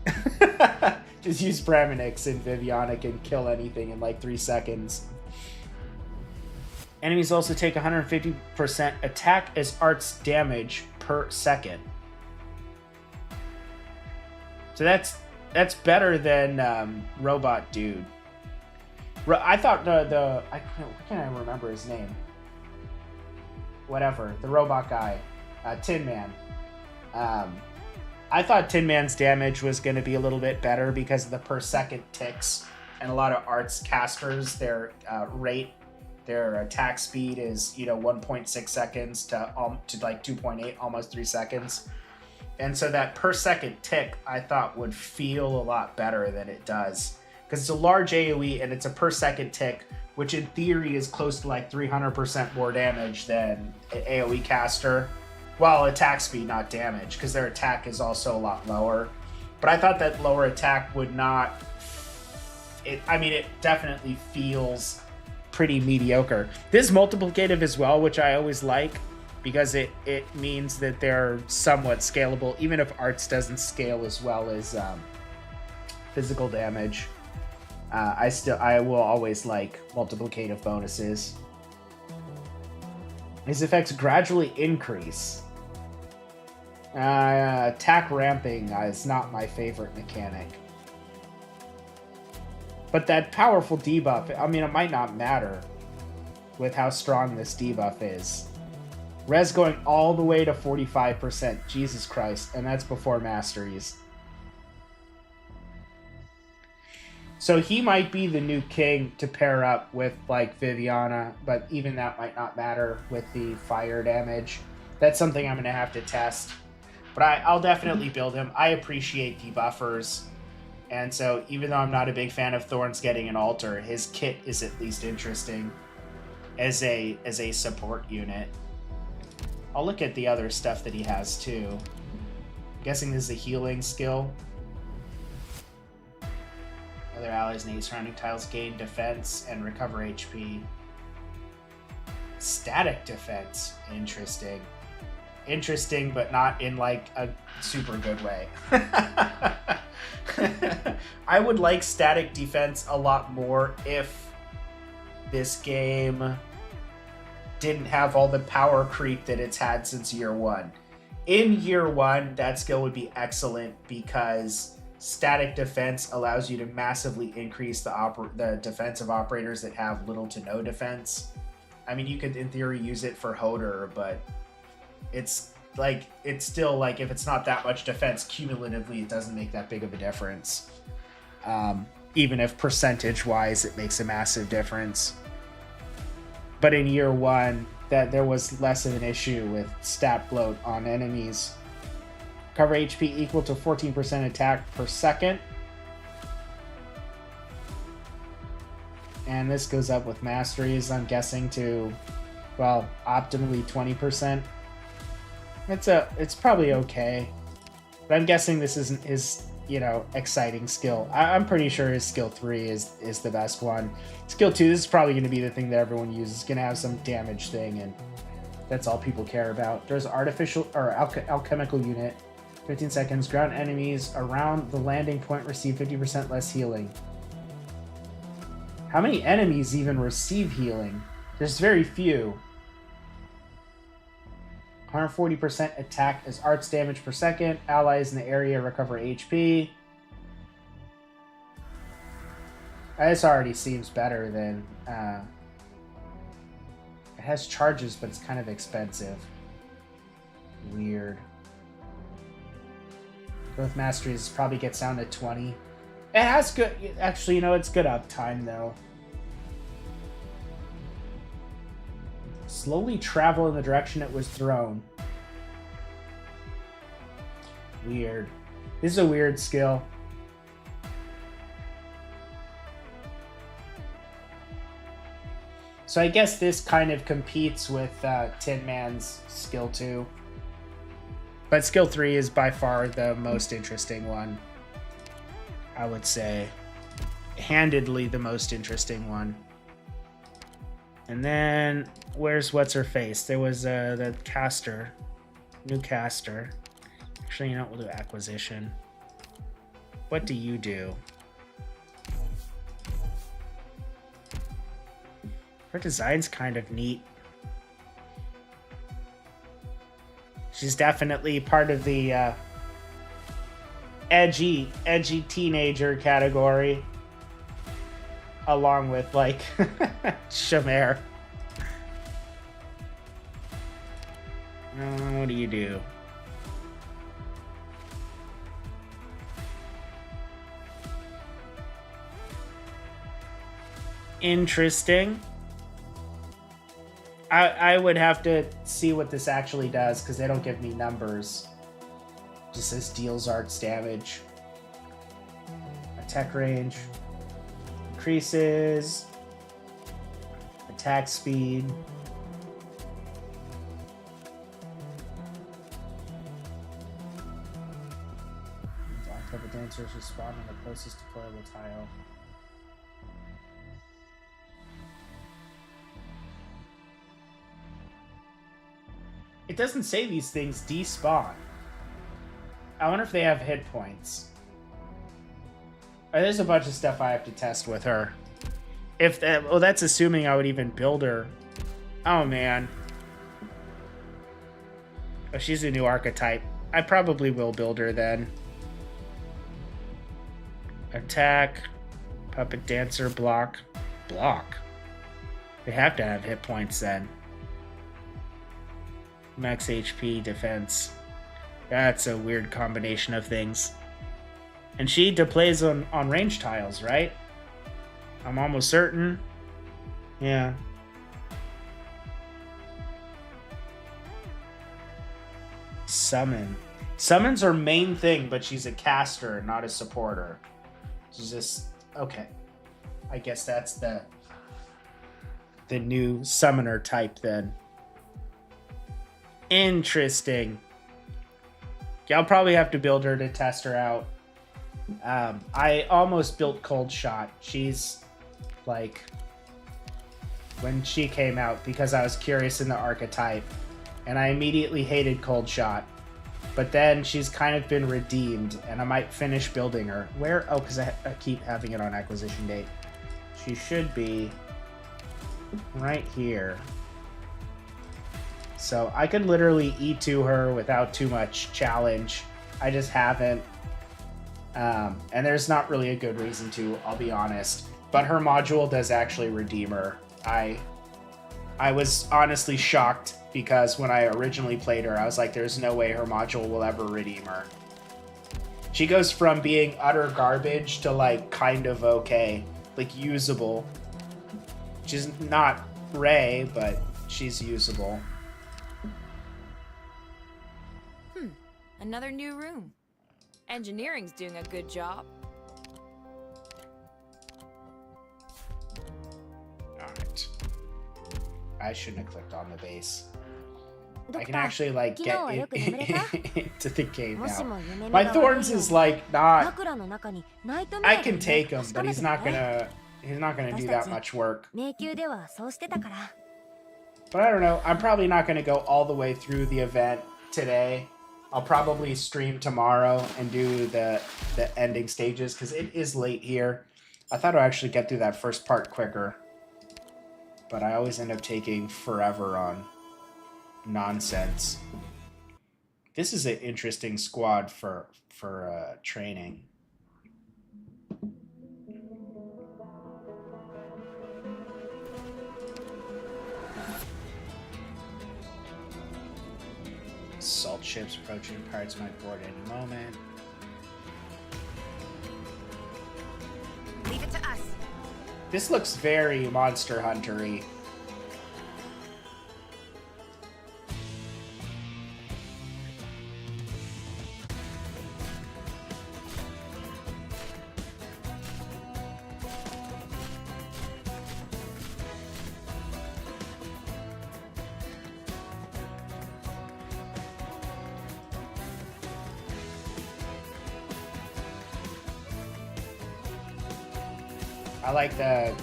Just use Praminix and Viviana can kill anything in like 3 seconds. Enemies also take 150% attack as arts damage per second. So that's better than Robot Dude. I thought why can't I remember his name? Whatever, the robot guy, Tin Man. I thought Tin Man's damage was going to be a little bit better because of the per second ticks and a lot of arts casters, their their attack speed is 1.6 seconds to like 2.8, almost 3 seconds. And so that per second tick I thought would feel a lot better than it does, because it's a large AoE and it's a per second tick, which in theory is close to like 300% more damage than an AoE caster. Well, attack speed, not damage, because their attack is also a lot lower. But I thought that lower attack would not... it definitely feels pretty mediocre. This is multiplicative as well, which I always like, because it means that they're somewhat scalable, even if arts doesn't scale as well as physical damage. I will always like multiplicative bonuses. His effects gradually increase. Attack ramping is not my favorite mechanic. But that powerful debuff, it might not matter with how strong this debuff is. Res going all the way to 45%. Jesus Christ. And that's before masteries. So he might be the new king to pair up with, like, Viviana, but even that might not matter with the fire damage. That's something I'm going to have to test. But I'll definitely build him. I appreciate debuffers. And so even though I'm not a big fan of Thorns getting an altar, his kit is at least interesting as a support unit. I'll look at the other stuff that he has too. I'm guessing this is a healing skill. Other allies and surrounding tiles gain defense and recover HP. Static defense. Interesting. Interesting, but not in like a super good way. I would like static defense a lot more if this game didn't have all the power creep that it's had since year one. In year one, that skill would be excellent because static defense allows you to massively increase the defense of operators that have little to no defense. I mean, you could in theory use it for Hodor, but it's still like, if it's not that much defense cumulatively, it doesn't make that big of a difference. Even if percentage wise it makes a massive difference. But in year one, that there was less of an issue with stat bloat on enemies. Cover HP equal to 14% attack per second. And this goes up with masteries, I'm guessing, to, well, optimally 20%. It's probably okay. But I'm guessing this isn't his, exciting skill. I'm pretty sure his skill 3 is the best one. Skill 2, this is probably going to be the thing that everyone uses. It's going to have some damage thing, and that's all people care about. There's artificial or alchemical unit. 15 seconds. Ground enemies around the landing point receive 50% less healing. How many enemies even receive healing? There's very few. 140% attack as arts damage per second. Allies in the area recover HP. This already seems better than... it has charges, but it's kind of expensive. Weird. Growth Masteries probably gets down to 20. It has good... Actually, it's good uptime, though. Slowly travel in the direction it was thrown. Weird. This is a weird skill. So I guess this kind of competes with Tin Man's skill 2. But skill 3 is by far the most interesting one. I would say. Handedly the most interesting one. And then, where's what's-her-face? There was the caster. New caster. Actually, we'll do acquisition. What do you do? Her design's kind of neat. She's definitely part of the edgy teenager category. Along with, like, Shamir. What do you do? Interesting. I would have to see what this actually does because they don't give me numbers. Just says deals arts damage. Attack range. Increases. Attack speed. Black type of dancers respond on the closest deployable tile. It doesn't say these things despawn. I wonder if they have hit points. There's a bunch of stuff I have to test with her. If that, well, that's assuming I would even build her. Oh man. Oh, she's a new archetype. I probably will build her then. Attack, puppet dancer, block. Block. They have to have hit points then. Max HP, defense. That's a weird combination of things. And she plays on range tiles, right? I'm almost certain. Yeah. Summon. Summons her main thing, but she's a caster, not a supporter. She's just... Okay. I guess that's the new summoner type then. Interesting. Yeah, I'll probably have to build her to test her out. I almost built Cold Shot. She's like when she came out because I was curious in the archetype, and I immediately hated Cold Shot. But then she's kind of been redeemed, and I might finish building her. Where? Oh, because I keep having it on acquisition date. She should be right here. So I could literally E2 her without too much challenge. I just haven't. And there's not really a good reason to, I'll be honest. But her module does actually redeem her. I was honestly shocked because when I originally played her, I was like, there's no way her module will ever redeem her. She goes from being utter garbage to like kind of okay, like usable. She's not Ray, but she's usable. Another new room. Engineering's doing a good job. Alright. I shouldn't have clicked on the base. I can actually like get into the game now. My Thorns is like not... I can take him, but he's not gonna do that much work. But I don't know. I'm probably not gonna go all the way through the event today. I'll probably stream tomorrow and do the ending stages because it is late here. I thought I'd actually get through that first part quicker, but I always end up taking forever on nonsense. This is an interesting squad for training. Salt ships approaching. Pirates might board any moment. Leave it to us. This looks very Monster Hunter-y. I like the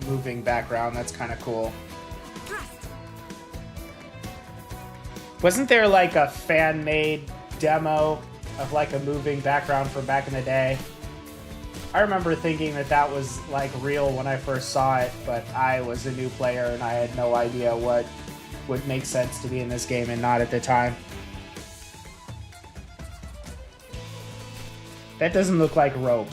moving background. That's kind of cool. Wasn't there like a fan-made demo of like a moving background from back in the day? I remember thinking that that was like real when I first saw it, but I was a new player and I had no idea what would make sense to be in this game and not at the time. That doesn't look like rope.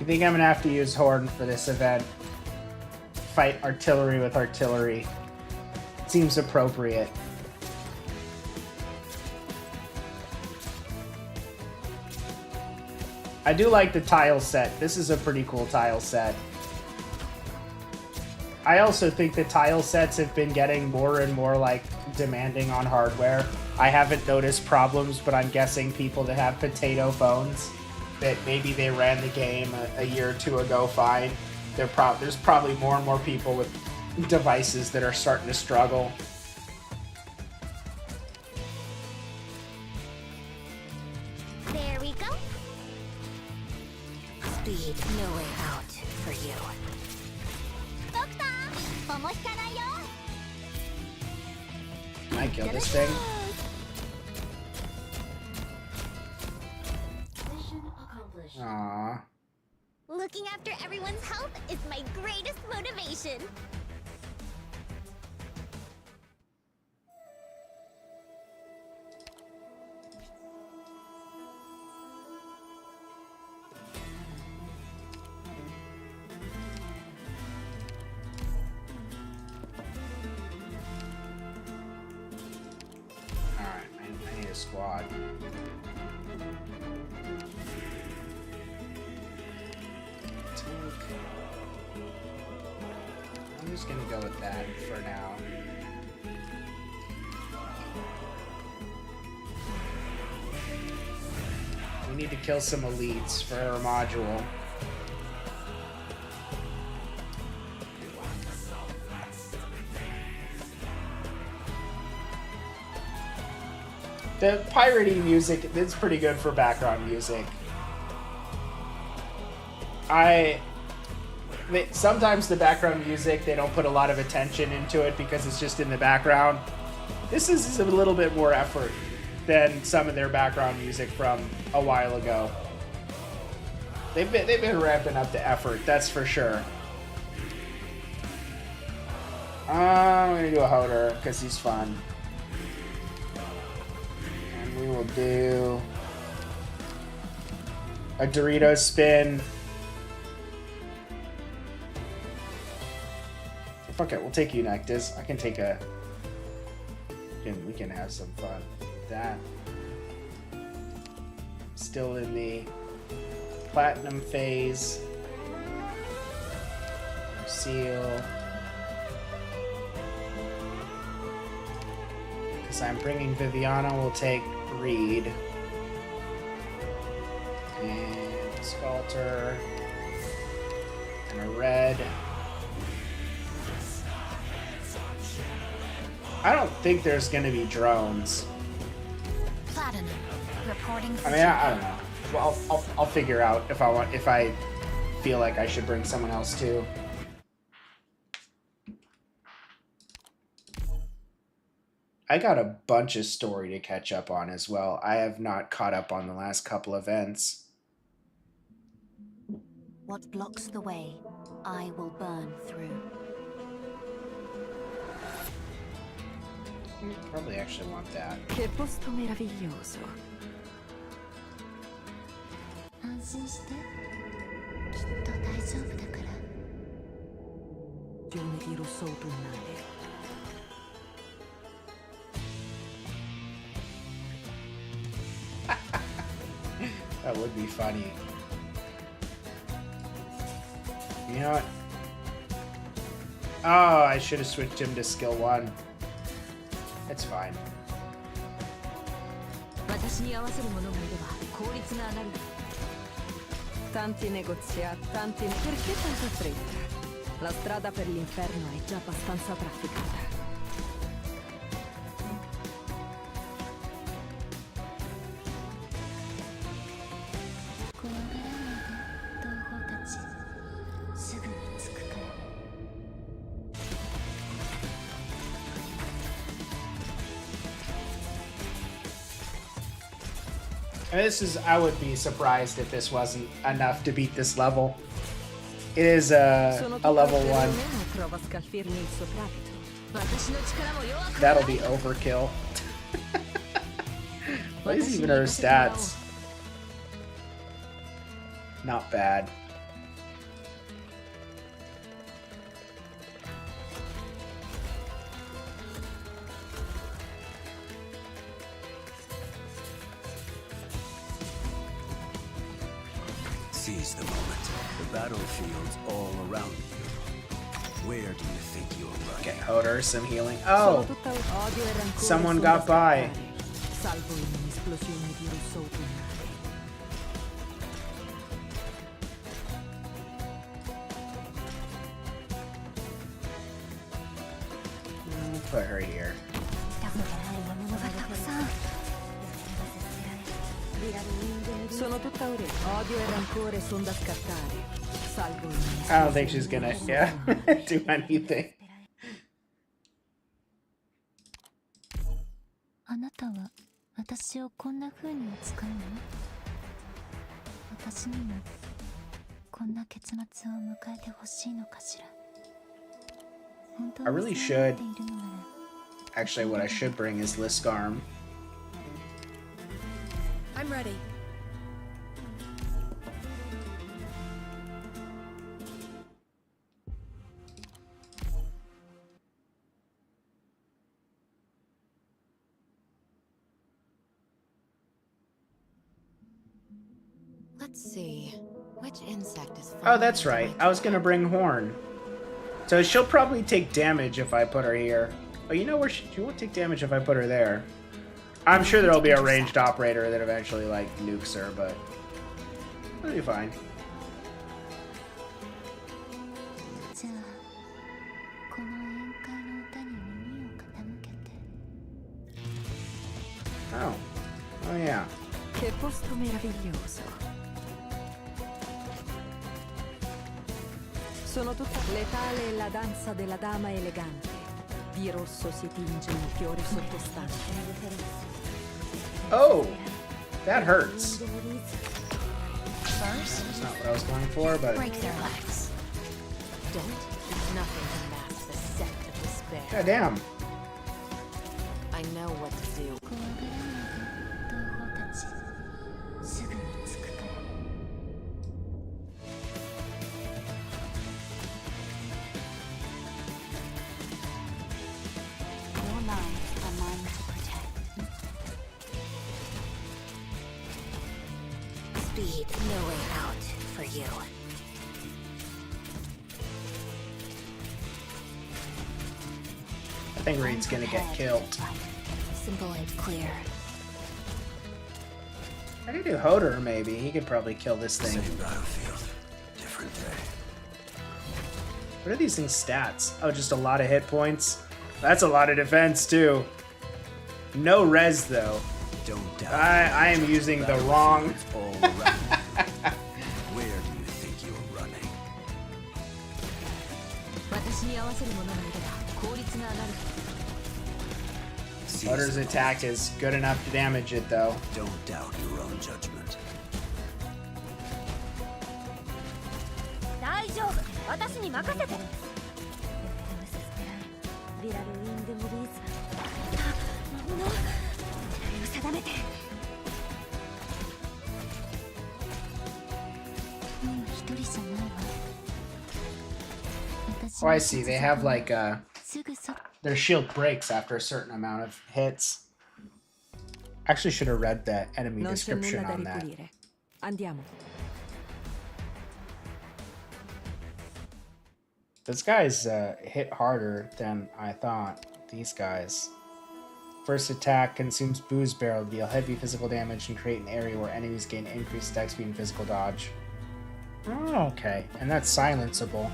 I think I'm gonna have to use Horn for this event. Fight artillery with artillery. Seems appropriate. I do like the tile set. This is a pretty cool tile set. I also think the tile sets have been getting more and more like demanding on hardware. I haven't noticed problems, but I'm guessing people that have potato phones that maybe they ran the game a year or two ago fine. There's probably more and more people with devices that are starting to struggle. There we go. Speed, no way out for you. Doctor! Can I kill this thing? Mission accomplished. Aww. Looking after everyone's health is my greatest motivation. Alright, I need a squad. I'm just gonna go with that for now. We need to kill some elites for our module. The piratey music, it's pretty good for background music. Sometimes the background music, they don't put a lot of attention into it because it's just in the background. This is a little bit more effort than some of their background music from a while ago. They've been ramping up the effort, that's for sure. I'm gonna do a Hoder because he's fun. And we will do a Dorito spin. Fuck it, we'll take Eunectus. I can take a... We can have some fun with that. Still in the platinum phase. Seal. Because I'm bringing Viviana, we'll take Reed. And Sculptor. And a red. I don't think there's going to be drones. Platinum. Reporting for I mean, I don't know. Well, I'll figure out if I feel like I should bring someone else too. I got a bunch of story to catch up on as well. I have not caught up on the last couple events. What blocks the way, I will burn through. Probably actually want that. Che posto meraviglioso. 安心してきっと大丈夫だから Io ne tiro sotto un male. That would be funny. You know what? Oh, I should have switched him to skill 1. It's fine. 私に合わせる者がいれば効率が上がる。Tanti negoziati, tanti... Perché tanta fretta? La strada per l'inferno è già abbastanza trafficata. I would be surprised if this wasn't enough to beat this level. It is a level 1. That'll be overkill. What is even her stats? Not bad. Seize the moment. The battlefiel's all around you. Where do you think you're running? Okay, Hodor, some healing. Oh! Someone got by. Salvo in un'esplosione di rosso autunnale. Put her here. ものがたくさん Sono tutta orecchie. Odio e rancore son da scattare. Salvo in I don't think she's gonna, yeah, do anything. あなたは私をこんな風に扱うの？私にもこんな結末を迎えてほしいのかしら。 I really should. Actually, what I should bring is Liskarm. I'm ready. Let's see. Which insect is Oh, that's right. I was gonna bring Horn. So she'll probably take damage if I put her here. Oh, you know where she won't take damage if I put her there. I'm sure there'll be a ranged operator that eventually, like, nukes her, but it'll be fine. Oh. Oh, yeah. Che posto meraviglioso. Sono tutta letale e la danza della dama elegante. Di rosso si tinge il fiore sottostante. Oh! That hurts. First, That's not what I was going for, but... break their legs. Don't do nothing to mask the scent of despair. God damn. I know what to do. すぐに着くから。 Your lives are mine to protect. Speed, no way out for you. I think Reed's gonna get killed. Simple and clear. I could do Hodor, maybe. He could probably kill this thing. Same battlefield, different day. What are these things' stats? Oh, just a lot of hit points. That's a lot of defense, too. No res, though. Don't doubt. I am using the wrong... It's all around you. Where do you think you're running? 私に合わせるものがいれば効率が上がる。 Seize Hodor's the attack moment. is good enough to damage it, though. Don't doubt your own judgment. 大丈夫。私に任せて。ビラルウィングムリーズ。魔物。狙いを定めて。もう一人じゃないわ。 Oh, I see. They have, like, すぐそ。 their shield breaks after a certain amount of hits. Actually should have read the enemy Non c'è description nulla da on that. ripulire. Andiamo. This guy's hit harder than I thought. These guys. First attack consumes booze barrel, deal heavy physical damage, and create an area where enemies gain increased attack speed and physical dodge. Oh, okay. And that's silenceable.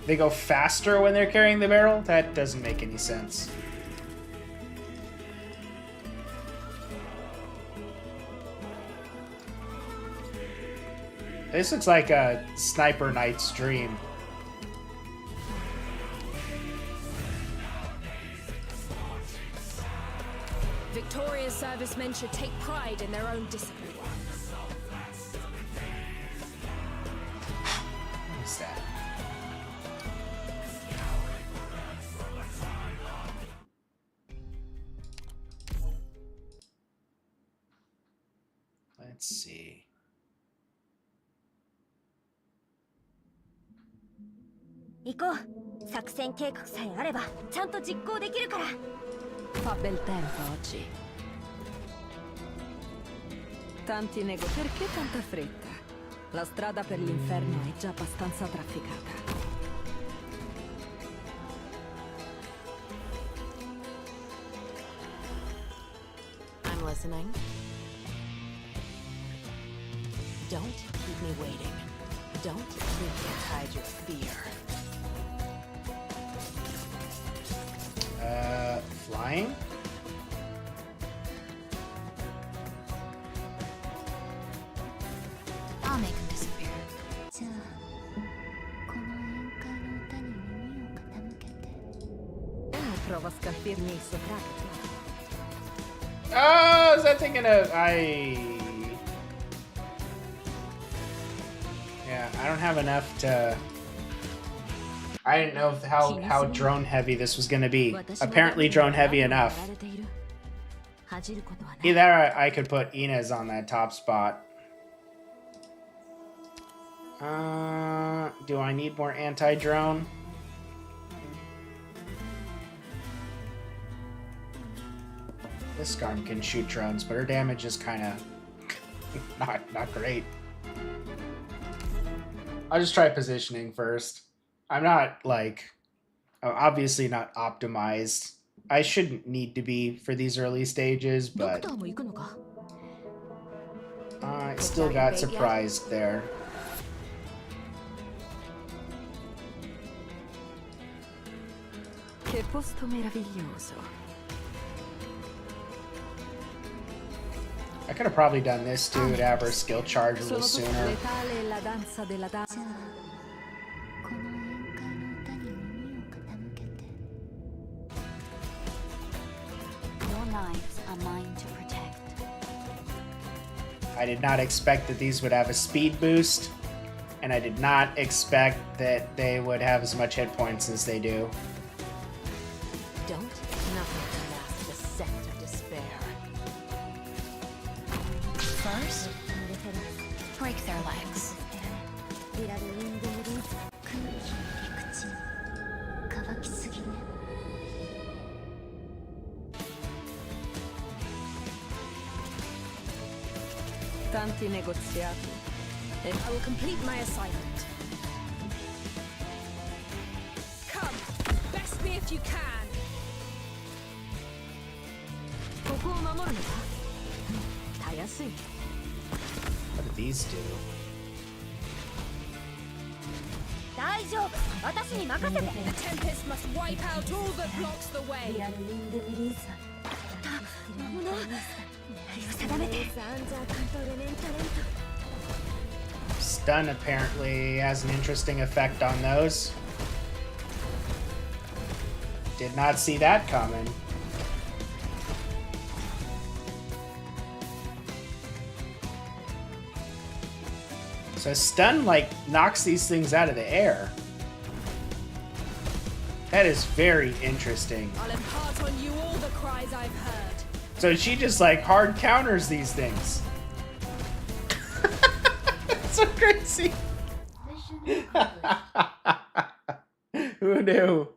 They go faster when they're carrying the barrel? That doesn't make any sense. This looks like a Sniper Night stream. Victoria's servicemen should take pride in their own discipline. What is that? Let's see. 行こう。作戦計画さえあればちゃんと実行できるから。 Fa bel tempo oggi. Tanti perché tanta fretta? La strada per l'inferno è già abbastanza trafficata. I'm listening. Don't keep me waiting. Don't leave me to hide your fear. Flying? I'll make him disappear. Prova a scalfirmi il suo traccio. Oh, is that thing gonna... Yeah, I don't have enough to... I didn't know how drone heavy this was gonna be. Apparently drone heavy enough. Either I could put Inez on that top spot. Do I need more anti-drone? This Skarn can shoot drones, but her damage is kind of not great. I'll just try positioning first. I'm not, like, obviously not optimized. I shouldn't need to be for these early stages, but I still got surprised there. Che posto meraviglioso. I could have probably done this too to have her skill charge a little sooner. Your lives are mine to protect. I did not expect that these would have a speed boost, and I did not expect that they would have as much hit points as they do. Don't nothing can mask the scent of despair. First, break their legs. Tanti negoziati. I will complete my assignment. Come, best me if you can. ここを守るのか？たやすい。What do these do? 大丈夫。私に任せて。The Tempest must wipe out all that blocks the way. Stun apparently has an interesting effect on those. Did not see that coming. So stun, like, knocks these things out of the air. That is very interesting. I'll impart on you all the cries I've heard. So she just, like, hard counters these things. That's so crazy. Who knew?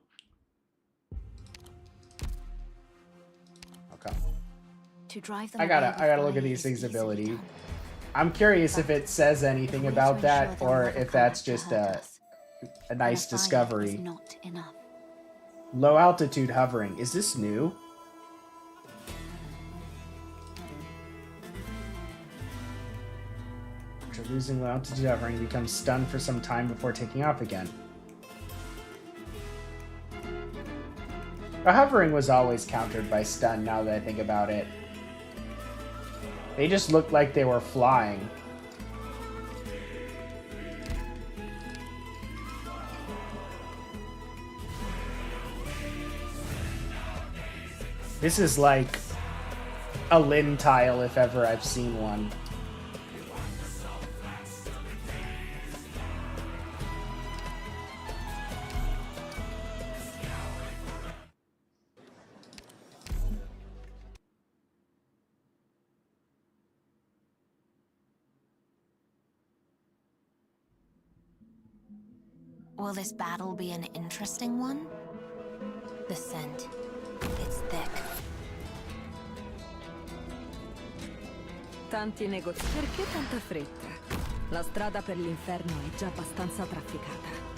Okay. To drive them I gotta look at these things' ability. I'm curious if it says anything about that, or if that's just a nice discovery. Not enough. Low altitude hovering. Is this new? After losing low altitude hovering, becomes stunned for some time before taking off again. The hovering was always countered by stun, now that I think about it. They just looked like they were flying. This is like a Lin tile if ever I've seen one. Will this battle be an interesting one? The scent. It's thick. Tanti negozi. Perché tanta fretta? La strada per l'inferno è già abbastanza trafficata.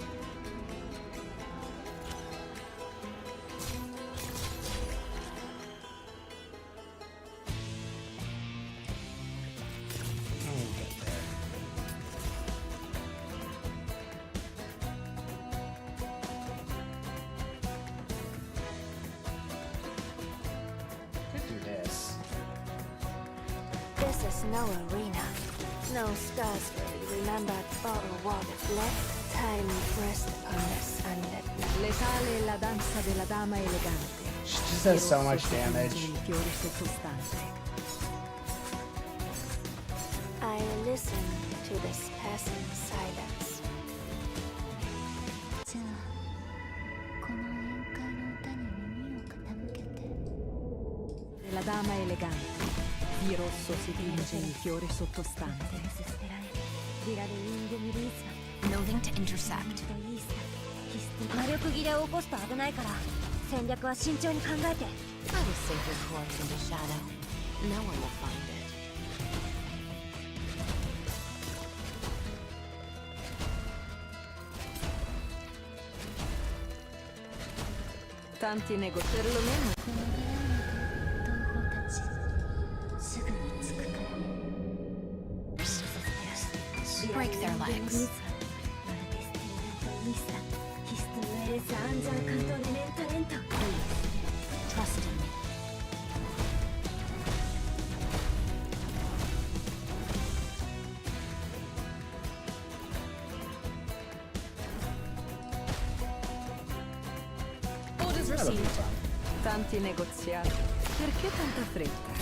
This is no arena. No stars really remembered bottle water left. Time rest upon us and let Letale è la danza della dama elegante. She just does so much damage. Il fiore sottostante. I listen to this passing silence. La dama elegante. Di rosso si tinge il fiore sottostante. Moving to intercept. 魔力切れを起こすと危ないから戦略は慎重に考えて。 I will sink your corpse into shadow. No one will find it. Tanti negozi. Perlomeno. Break their legs. Trust in me. Orders received. Tanti negoziati. Perché tanta fretta?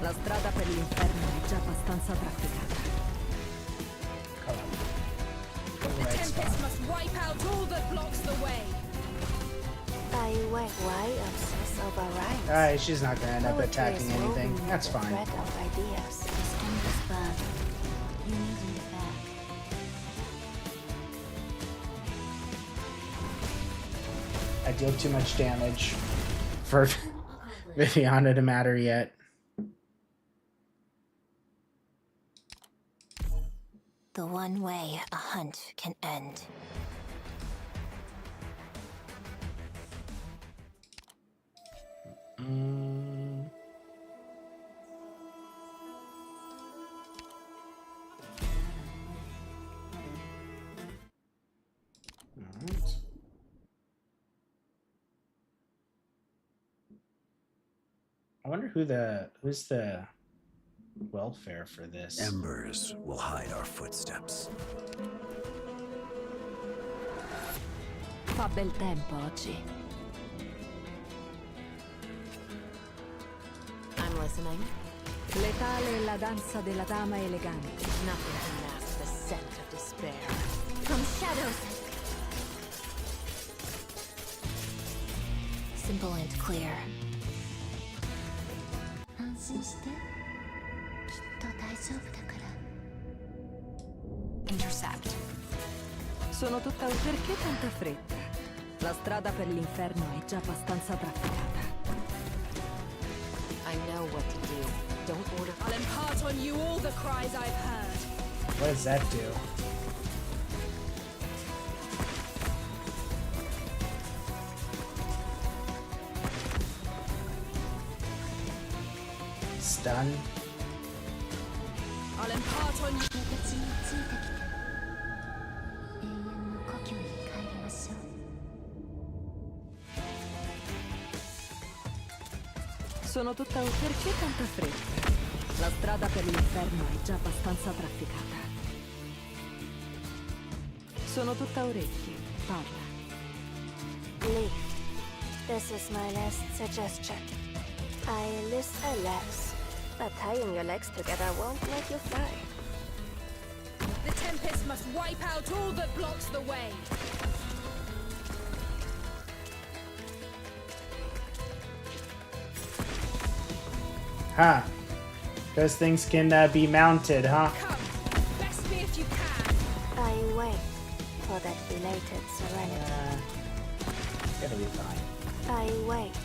La strada per l'inferno è già abbastanza trafficata. The Tempest must wipe out all that blocks the way. I wait. Why obsess over rhymes? Alright, she's not gonna end up Poetry attacking is woven anything. with That's the fine. thread of ideas. This endless burn. You need it back. I deal too much damage for Viviana to matter yet. The one way a hunt can end. Alright. I wonder who's the welfare for this. Embers will hide our footsteps. Fa bel tempo oggi. I'm listening. Letale è la danza della dama elegante. Nothing can mask the scent of despair. From shadows. Simple and clear. Intercept. Sono tutta. Perché tanta fretta? La strada per l'inferno è già abbastanza trafficata. I know what to do. Don't order. I'll impart on you all the cries I've heard. What does that do? Stun. I'll impart on you. Sono tutta. Perché tanta fretta? La strada per l'inferno è già abbastanza trafficata. Sono tutta orecchie. Parla. Leave. This is my last suggestion. I listen less, but tying your legs together won't make you fly. The Tempest must wipe out all that blocks the way. Huh. Those things can be mounted, huh? Come, best me if you can. I wait for that belated serenity. It'll be fine. I wait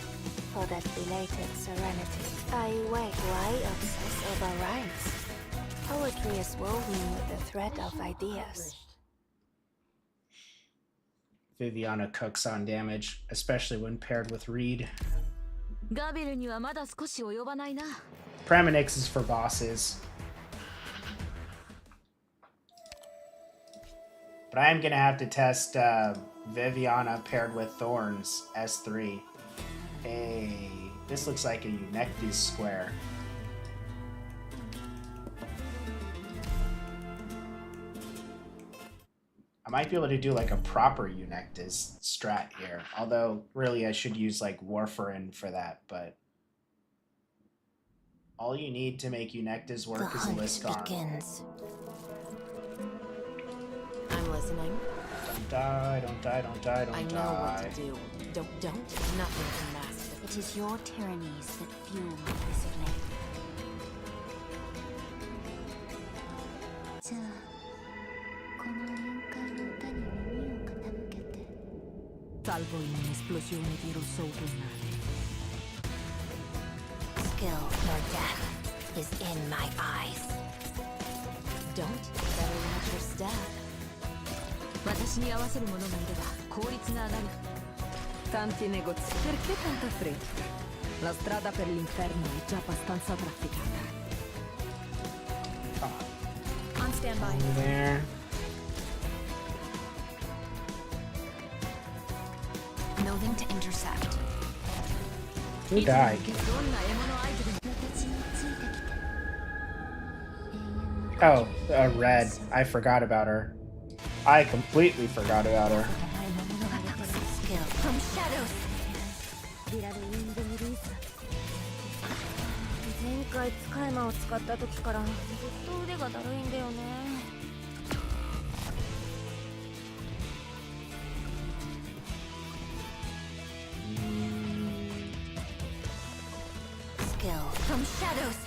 for that belated serenity. I wait. Why obsess over rhymes? Poetry is woven with the thread of ideas. Viviana cooks on damage, especially when paired with Reed. ガビルにはまだ少し及ばないな。 Praminix is for bosses. But I am going to have to test Viviana paired with Thorns, S3. Hey, this looks like a Eunectes square. I might be able to do like a proper Eunectes strat here. Although, really, I should use like Warfarin for that, but... all you need to make Eunectes work is Liskarn. Begins. I'm listening. Don't die, don't die, don't die, don't I die. know what to do. Don't. Nothing can mask it. It is your tyrannies that fuel this flame. じゃあ、この臨界の歌に耳を傾けて。 Salvo in un'esplosione di rosso autunnale. Skill or death is in my eyes. Don't better watch your step. 私に合わせる者がいれば効率が上がる。Tanti negozi. Perché tanta fretta? La strada per l'inferno è già abbastanza trafficata. On standby. There. Moving to intercept. Who died? どんな獲物相手でも Oh, Red. I forgot about her. I completely forgot about her. Skill from shadows. 前回使い魔を使った時からずっと腕がだるいんだよね。Skill from shadows.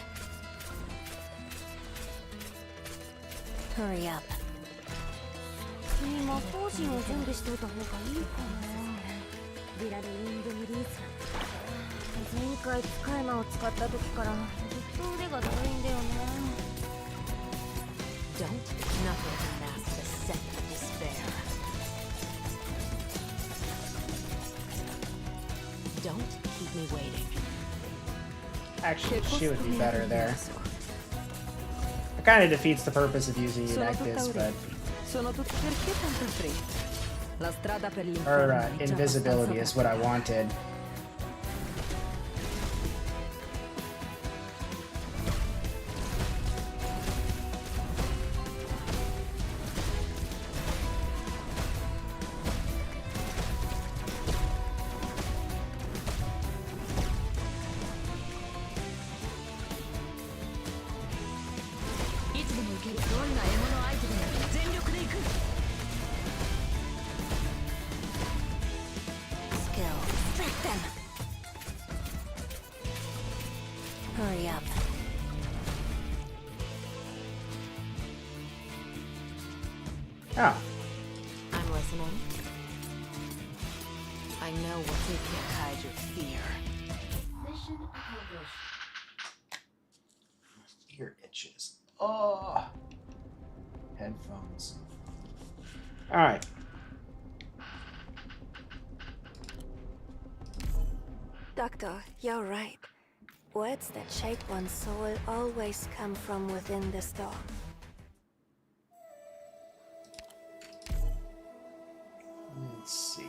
Hurry up. 今ポーシンを準備しておいた方がいいかな。ビラルウィンドリリース。前回使い魔を使った時からずっと腕がだるいんだよね。Don't. Nothing can mask the scent of despair. Don't keep me waiting. Actually, she would be better there. It kind of defeats the purpose of using Eunectes, but... Sono tutti perché tanta fretta? La strada per Her l'inferno è già invisibility is what I wanted. Skill. Strike them. Hurry up. Oh. I'm listening. I know what you can't hide your fear. Mission accomplished. Ear itches. Oh. Headphones. Alright. Doctor, you're right. Words that shape one's soul always come from within the storm. Let's see.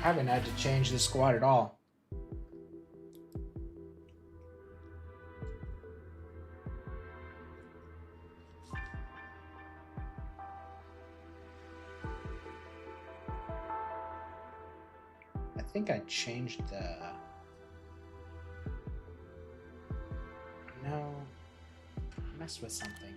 Haven't had to change the squad at all. I think I changed the... No. I messed with something.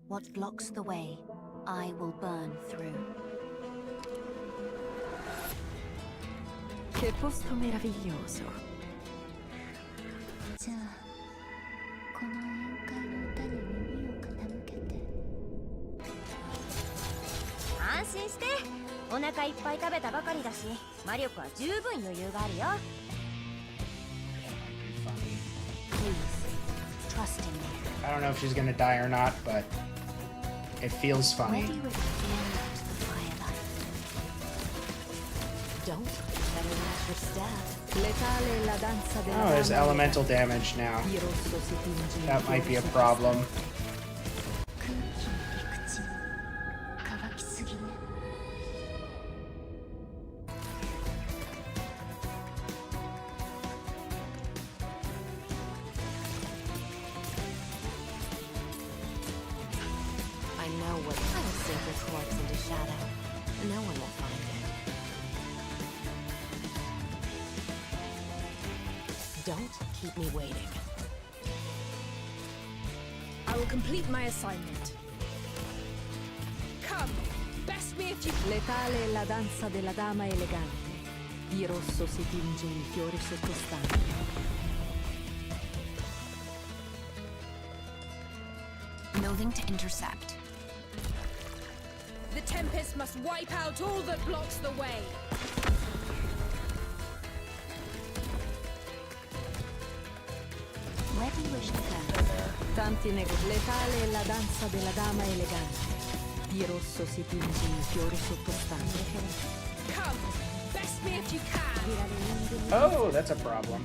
What blocks the way, I will burn through. Che posto meraviglioso. じゃあこの宴会の歌に耳を傾けて。安心して。お腹いっぱい食べたばかりだし、魔力は十分余裕があるよ。 Please, trust in me. I don't know if she's gonna die or not, but it feels funny. Ready with the end to the firelight. Don't let her match your stab. Letale la danza della Oh, there's dama elemental damage now. di rosso si tinge in That might be a fiore problem. 空気の陸地乾きすぎね。 I know what I will sink your corpse into shadow. No one will find it. Don't keep me waiting. I will complete my assignment. Come, best me if you... Letale la danza della dama elegante. Di rosso si tinge il fiore sottostante. Moving to intercept. The Tempest must wipe out all that blocks the way. Where do you wish to go? Tanti letale la danza della dama elegante. Di rosso si tinge il fiore sottostante. Come, best me if you can. Oh, that's a problem.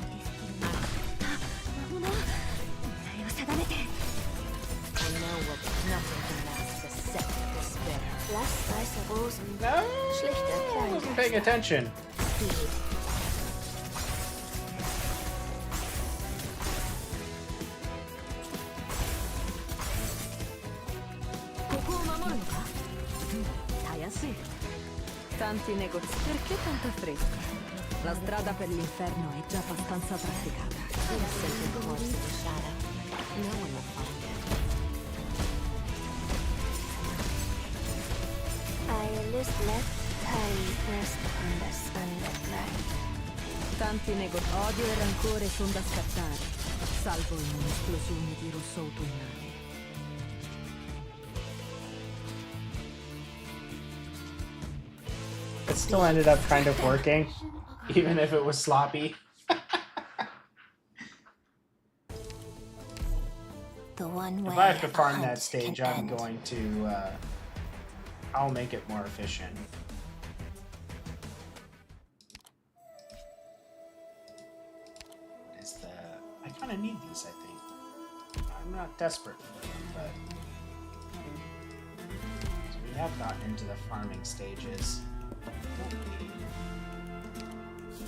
I know what nothing can last the second despair. Lass weiße Rosen. No, Schlichte I wasn't Kleingeister. paying attention. Speed. Tanti negozi. Perché tanta fretta? La strada per l'inferno è già abbastanza trafficata. I will sink your corpse into shadow. No one will find it. I list left, time rest on the sunlit night. Tanti negozi. Odio e rancore sono da scattare, salvo in un'esplosione di rosso autunnale. It still ended up kind of working, even if it was sloppy. The one way If I have to a farm that hunt stage, can I'm end. going to, I'll make it more efficient. Is the... I kind of need these, I think. I'm not desperate for them, but... So we have gotten into the farming stages.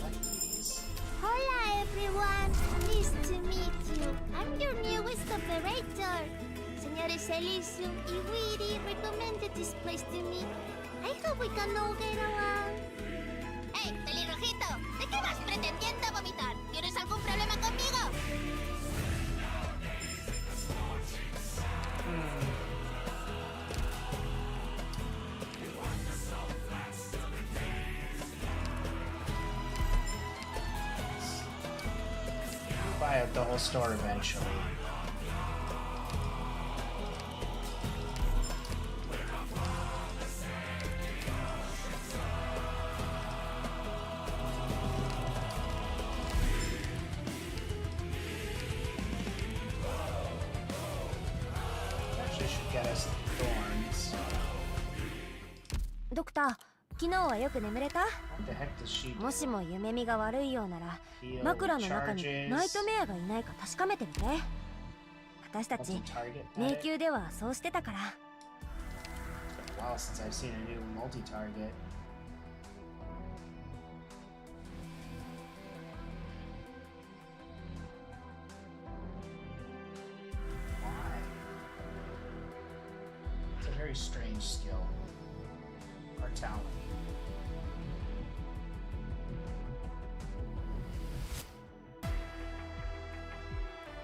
Like these. Hola everyone, nice to meet you. I'm your newest operator. Señores Elysium y Weedy recommended this place to me. I hope we can all get along. Hey, pelirrojito, ¿de qué vas pretendiendo vomitar? ¿Tienes algún problema conmigo? Buy out the whole store eventually. Actually should get us Thorns. ドクター、昨日はよく眠れた？ What the heck does she do? もしも夢見が悪いようなら、 Heal 枕の中に charges. ナイトメアがいないか確かめてみて。私たち Multi-target 迷 medic? 宮ではそうしてたから。 Wow, since I've seen a new multi-target. Why? It's a very strange skill. Or talent.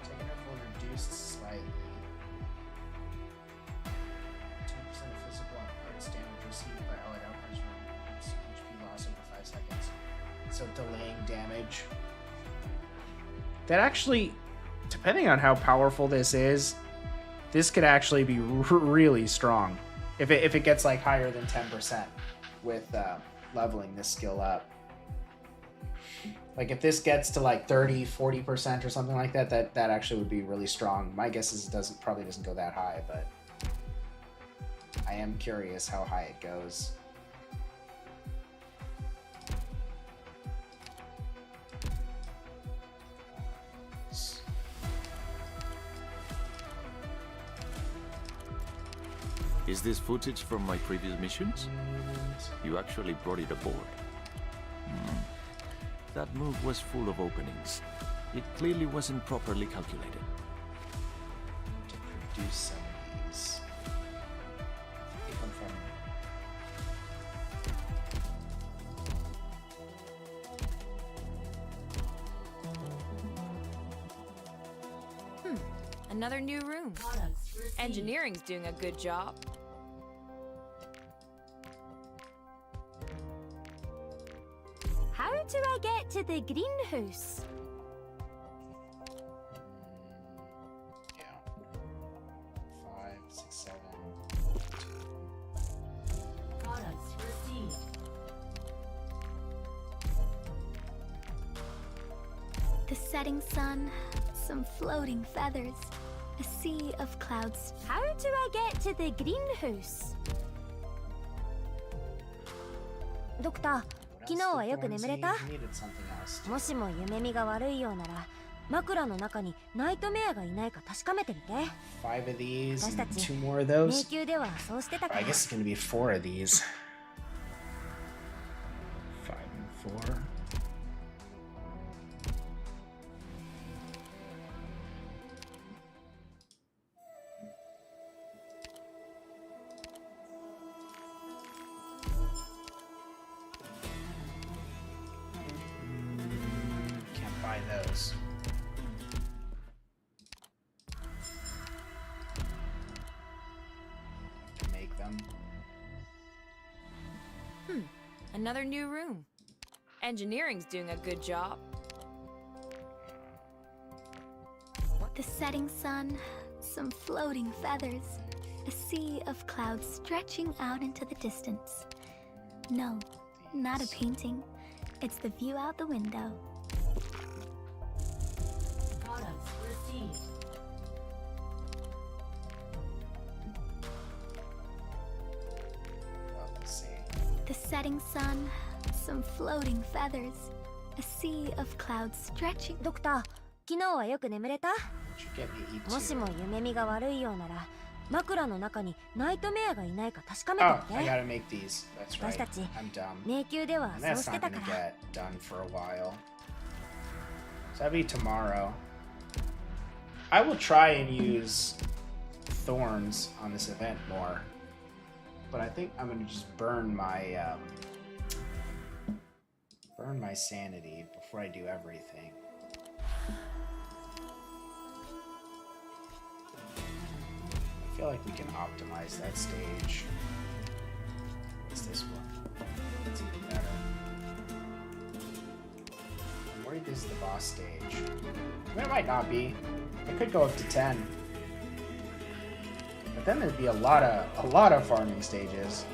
Taking up will reduced slightly. 10% of physical and arts damage received by allied outbursts from HP loss over 5 seconds. So delaying damage. That actually, depending on how powerful this is, this could actually be really strong. If it gets like higher than 10% with leveling this skill up. Like if this gets to like 30-40% or something like that, that actually would be really strong. My guess is it probably doesn't go that high, but I am curious how high it goes. Is this footage from my previous missions? You actually brought it aboard. That move was full of openings. It clearly wasn't properly calculated. To produce some of these. They come from... Another new room. Engineering's doing a good job. How do I get to the greenhouse? Yeah. 5, 6, 7. The setting sun, some floating feathers, a sea of clouds. How do I get to the greenhouse? Doctor, 昨日はよく眠れた？もしも夢見が悪いようなら、枕の中にナイトメアがいないか確かめてみて。5 of these and 2 more of those. 迷宮ではそうしてたから。 I guess it's gonna be 4 of these. 5 and 4. Those. To make them. Another new room. Engineering's doing a good job. The setting sun, some floating feathers, a sea of clouds stretching out into the distance. No, not a painting. It's the view out the window. The setting sun, some floating feathers, a sea of clouds stretching. Doctor, 昨日はよく眠れた？もしも夢見が悪いようなら、枕の中にナイトメアがいないか確かめてみて。I gotta make these. That's right. I'm dumb. 迷宮ではそうしてたから。 And that's not gonna get done for a while. So that'll be tomorrow. I will try and use Thorns on this event more. But I think I'm gonna just burn my sanity before I do everything. I feel like we can optimize that stage. What's this one? It's even better. I'm worried this is the boss stage. I mean, it might not be. It could go up to 10. But then there'd be a lot of farming stages.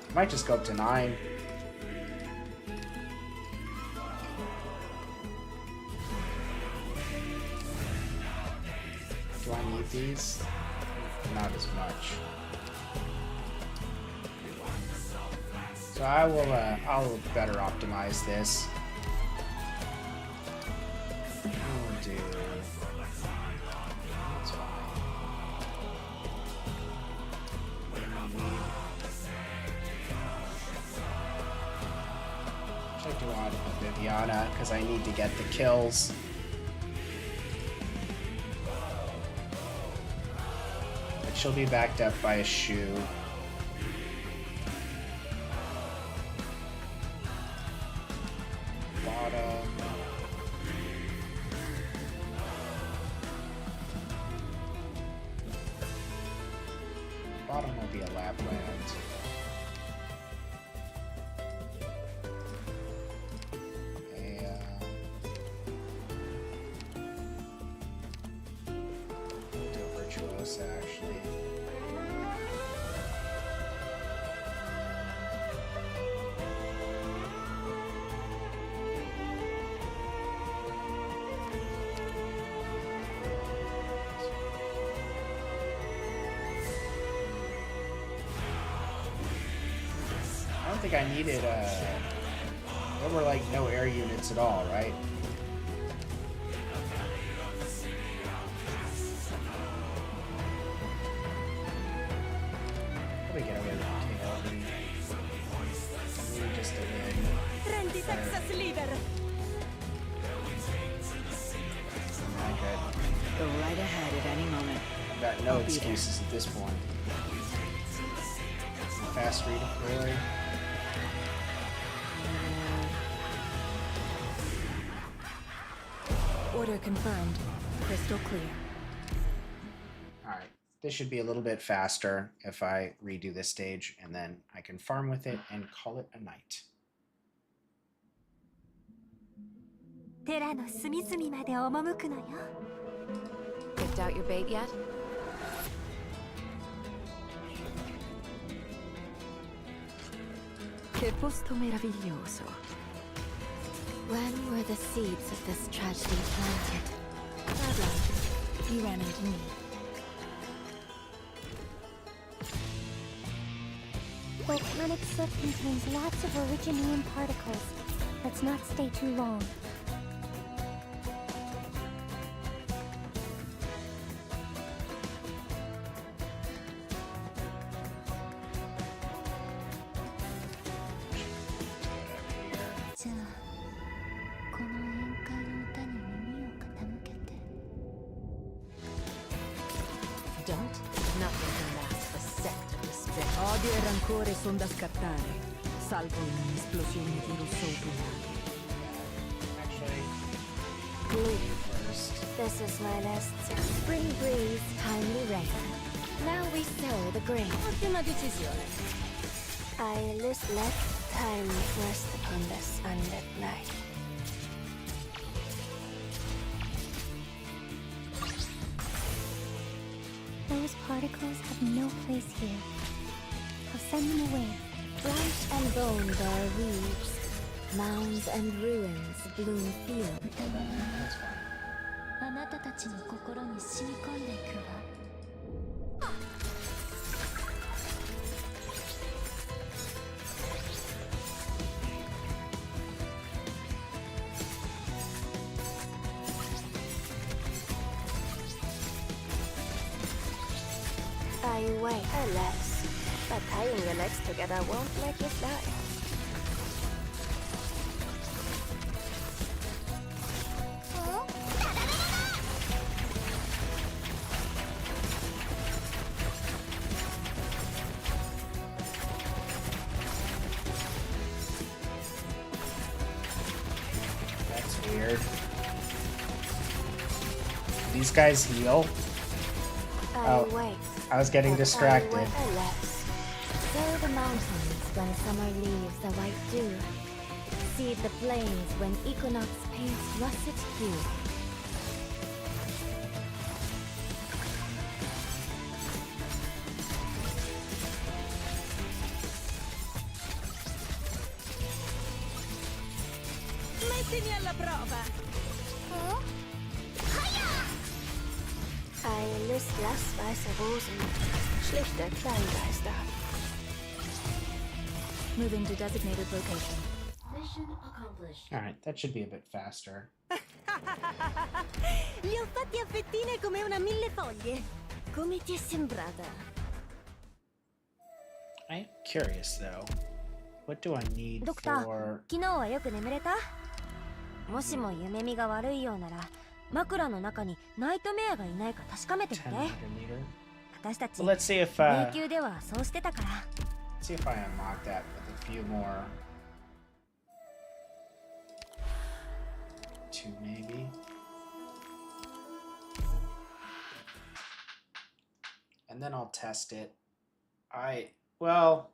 It might just go up to 9. Do I need these? Not as much. So I'll better optimize this. We'll do. That's fine. I do want Viviana because I need to get the kills. But she'll be backed up by a shoe. Bottom. Bottom will be a Lapland. Dressrosa, actually. I don't think I needed, there were like no air units at all, right? Probably get away with KO. Maybe just a win. Not good. Go right ahead at any moment. I've got no excuses at this point. Fast redeploy. Order confirmed. Crystal clear. Alright, this should be a little bit faster if I redo this stage, and then I can farm with it and call it a night. 寺の隅々まで赴くのよ。 Picked out your bait yet? Che posto meraviglioso. When were the seeds of this tragedy planted? Bad luck. You ran into me. Volcanic soot contains lots of originium particles. Let's not stay too long. Don't? Nothing can last the scent of despair. Odio e rancore son da scattare, salvo in un'esplosione di rosso autunnale. Actually, Bloom. first. This is my last spring breeze, timely rain. Now we sow the grain. Ottima decisione. I list let time rest upon this unlit night. Those particles have no place here. I'll send them away. Flesh and bone bear weeds. Mounds and ruins bloom field. That's fine. あなたたちの心に染み込んでいくわ。 I wait, alas, but tying your legs together won't make you fly. That's weird. These guys heal? I wait. I was getting but distracted. I wait, alas. Sow the mountains when summer leaves the white dew. Seed the plains when equinox paints russet hue. Mettimi alla prova! I list weiße Rosen, schlichte Kleingeister. Moving to designated location. Mission accomplished. Alright, that should be a bit faster. Li ho fatti a fettine come una millefoglie. Come ti è sembrata? I am curious though. What do I need ドクター、 for 昨日はよく眠れた？もしも夢見が悪いようなら、枕の中にナイトメアがいないか確かめてみて。 10 meter meter? 私たち Well, let's see if 迷宮ではそうしてたから。 see if I unlock that with a few more. 2 maybe. And then I'll test it. Well,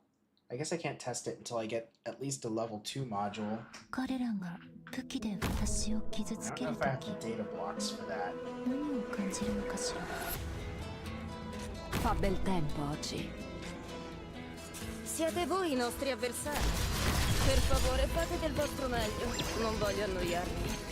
I guess I can't test it until I get at least a level 2 module. 彼らが武器で私を傷 I つ don't け know る if I have とき、 the data blocks for that. 何を感じるのかしら。Fa bel tempo oggi. Siete voi i nostri avversari. Per favore, fate del vostro meglio. Non voglio annoiarvi.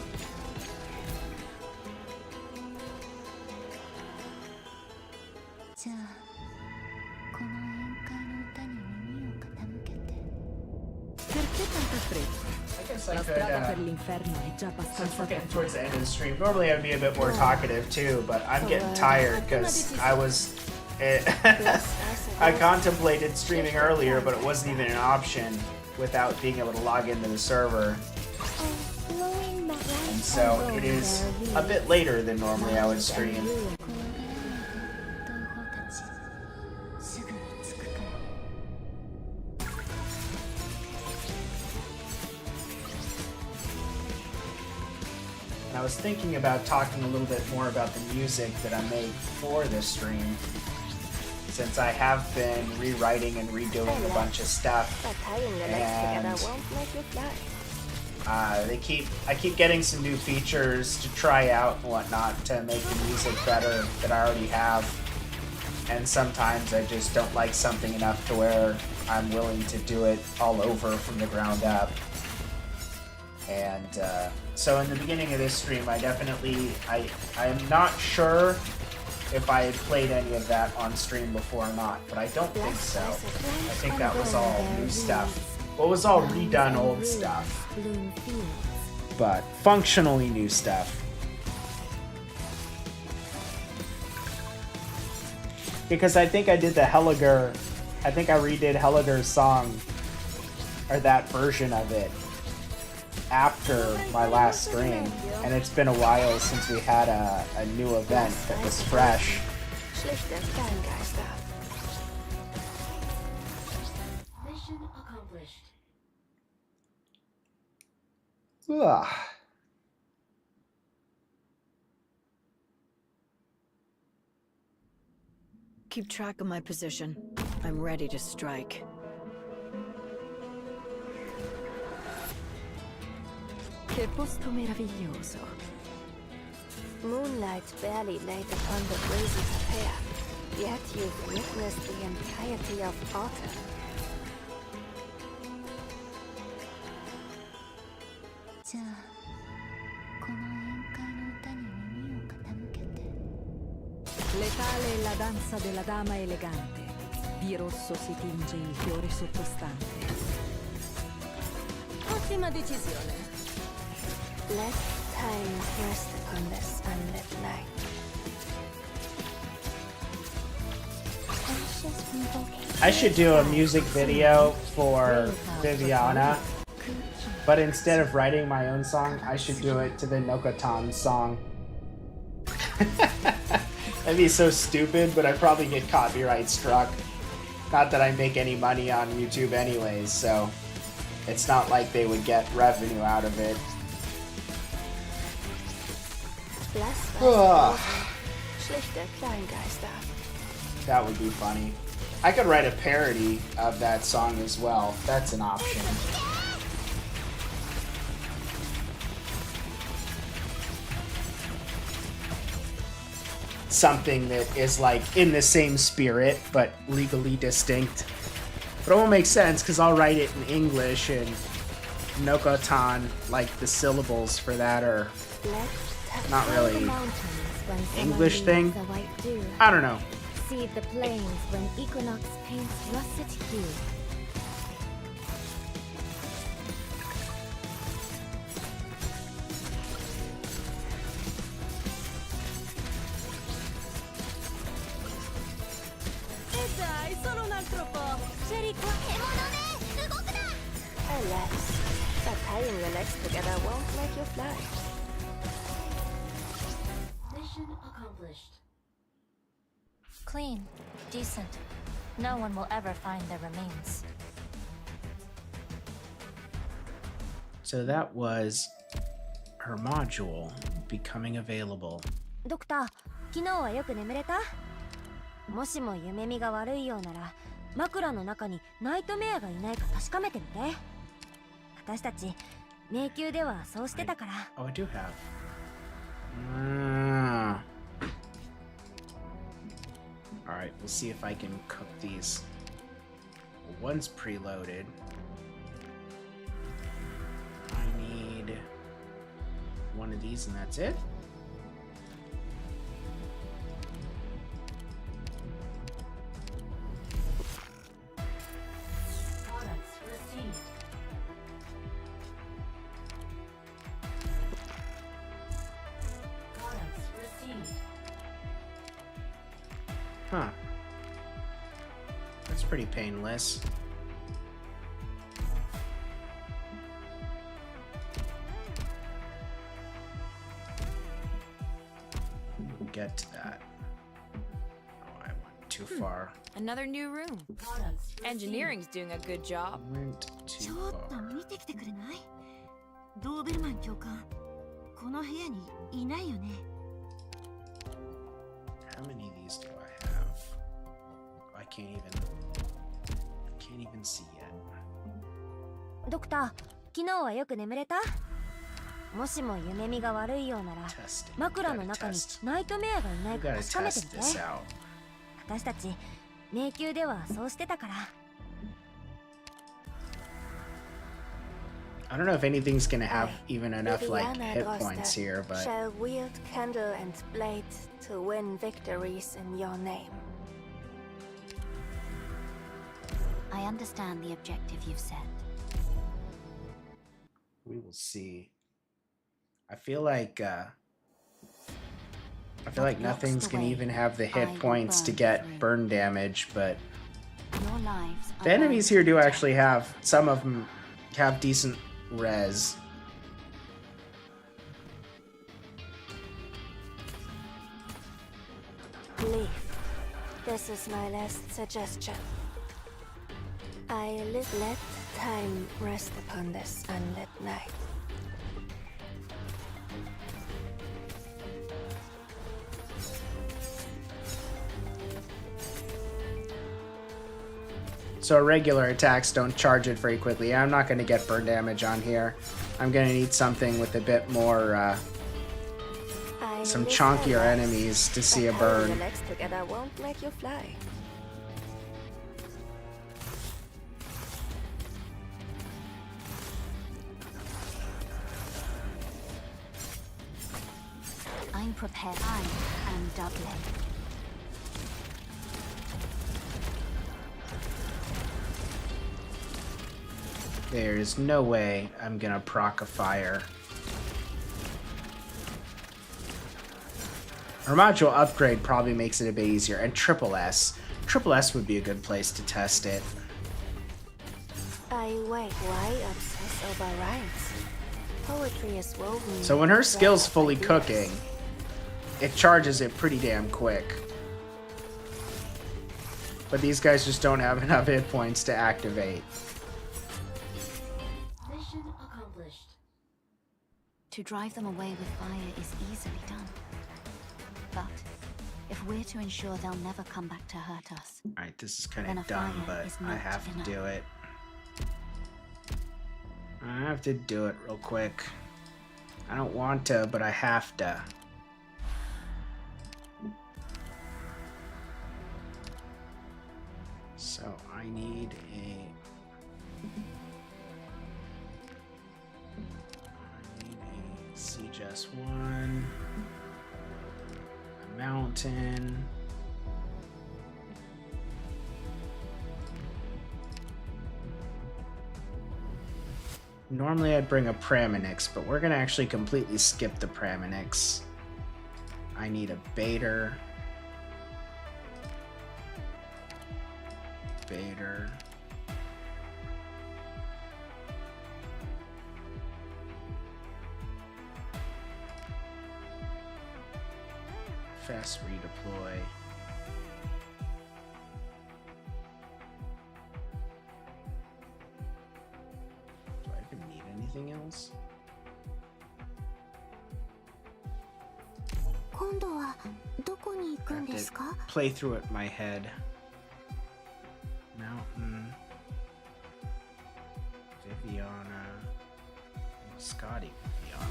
Perché tanta fretta? I guess I La could, strada per l'inferno è già since abbastanza we're getting tanta. towards the end of the stream, normally I'd be a bit more talkative too, but I'm getting tired because I was... I contemplated streaming earlier, but it wasn't even an option without being able to log into the server. And so it is a bit later than normally I would stream. And I was thinking about talking a little bit more about the music that I made for this stream, since I have been rewriting and redoing a bunch of stuff, and I keep getting some new features to try out and whatnot to make the music better that I already have, and sometimes I just don't like something enough to where I'm willing to do it all over from the ground up. And so in the beginning of this stream, I am not sure if I had played any of that on stream before or not, but I don't think so. I think that was all new stuff. Well, it was all redone old stuff, but functionally new stuff. Because I think I did the Helliger, I think I redid Helliger's song, or that version of it, after my last stream, and it's been a while since we had a new event that was fresh. Mission accomplished. Ugh. Keep track of my position. I'm ready to strike. Che posto meraviglioso. Moonlight barely laid upon the breezy affair, yet you've witnessed the entirety of autumn. Letale è la danza della dama elegante. Di rosso si tinge il fiore sottostante. Ottima decisione. Let time rest upon this unlit night. I should do a music video for Viviana, but instead of writing my own song, I should do it to the Nokotan song. That'd be so stupid, but I'd probably get copyright struck. Not that I make any money on YouTube anyways, so it's not like they would get revenue out of it. Ugh. That would be funny. I could write a parody of that song as well. That's an option. Something that is like in the same spirit but legally distinct. But it won't make sense because I'll write it in English, and Nokotan, like the syllables for that are not really English thing. I don't know. See the plains when equinox paints russet hue. Dai, solo un altro po'. Alas, but tying your legs together won't make you fly. Mission accomplished. Clean, decent. No one will ever find their remains. So that was her module becoming available. ドクター、昨日はよく眠れた？もしも夢見が悪いようなら、枕の中にナイトメアがいないか確かめてみて。私たち迷宮ではそうしてたから。Oh, I do have. Alright, Alright, we'll see if I can cook these. One's preloaded. I need one of these and that's it. Huh. That's pretty painless. We'll get to that. Oh, I went too far. Another new room. Engineering's doing a good job. Went too ちょっと far. 見てきてくれない？ドーベルマン教官、この部屋にいないよね。How many of these do I have? I can't even see yet. ドクター、昨日はよく眠れた？もしも夢見が悪いようなら、 Testing. 枕の中にナイトメアがいない We か gotta 確かめて test みて。 this out. 私たち迷宮ではそうしてたから。 I don't know if anything's gonna have even enough like Viviana hit Droste points here, but shall wield candle and blade to win victories in your name. I understand the objective you've set. we will see. I feel like nothing's gonna even have the hit points to get burn damage, but Your lives are the enemies bound here do to actually have, some of them have decent res. Leave. This is my last suggestion. Let time rest upon this unlit night. So regular attacks don't charge it very quickly. I'm not going to get burn damage on here. I'm going to need something with a bit more, some chunkier enemies to see a burn. Your legs together won't make you fly. I'm prepared. I am Dublin. There's no way I'm gonna proc a fire. Our module upgrade probably makes it a bit easier, and Triple S. Triple S would be a good place to test it. I wait, why obsess over rhymes? Poetry is woven. So when her with skill's threads of fully ideas. cooking, it charges it pretty damn quick. But these guys just don't have enough hit points to activate. Mission accomplished. To drive them away with fire is easily done. But if we're to ensure they'll never come back to hurt us, Alright, this is kind Then of a dumb, fire but is I not have to enough. do it. I have to do it real quick. I don't want to, but I have to. So I need a Siege S1, a mountain. Normally I'd bring a Praminix, but we're gonna actually completely skip the Praminix. I need a Baiter. Baiter. Fast redeploy. Do I even need anything else? 今度はどこに行く I ん have ですか？ to play through it in my head. Mountain. Viviana. Scotty Viviana.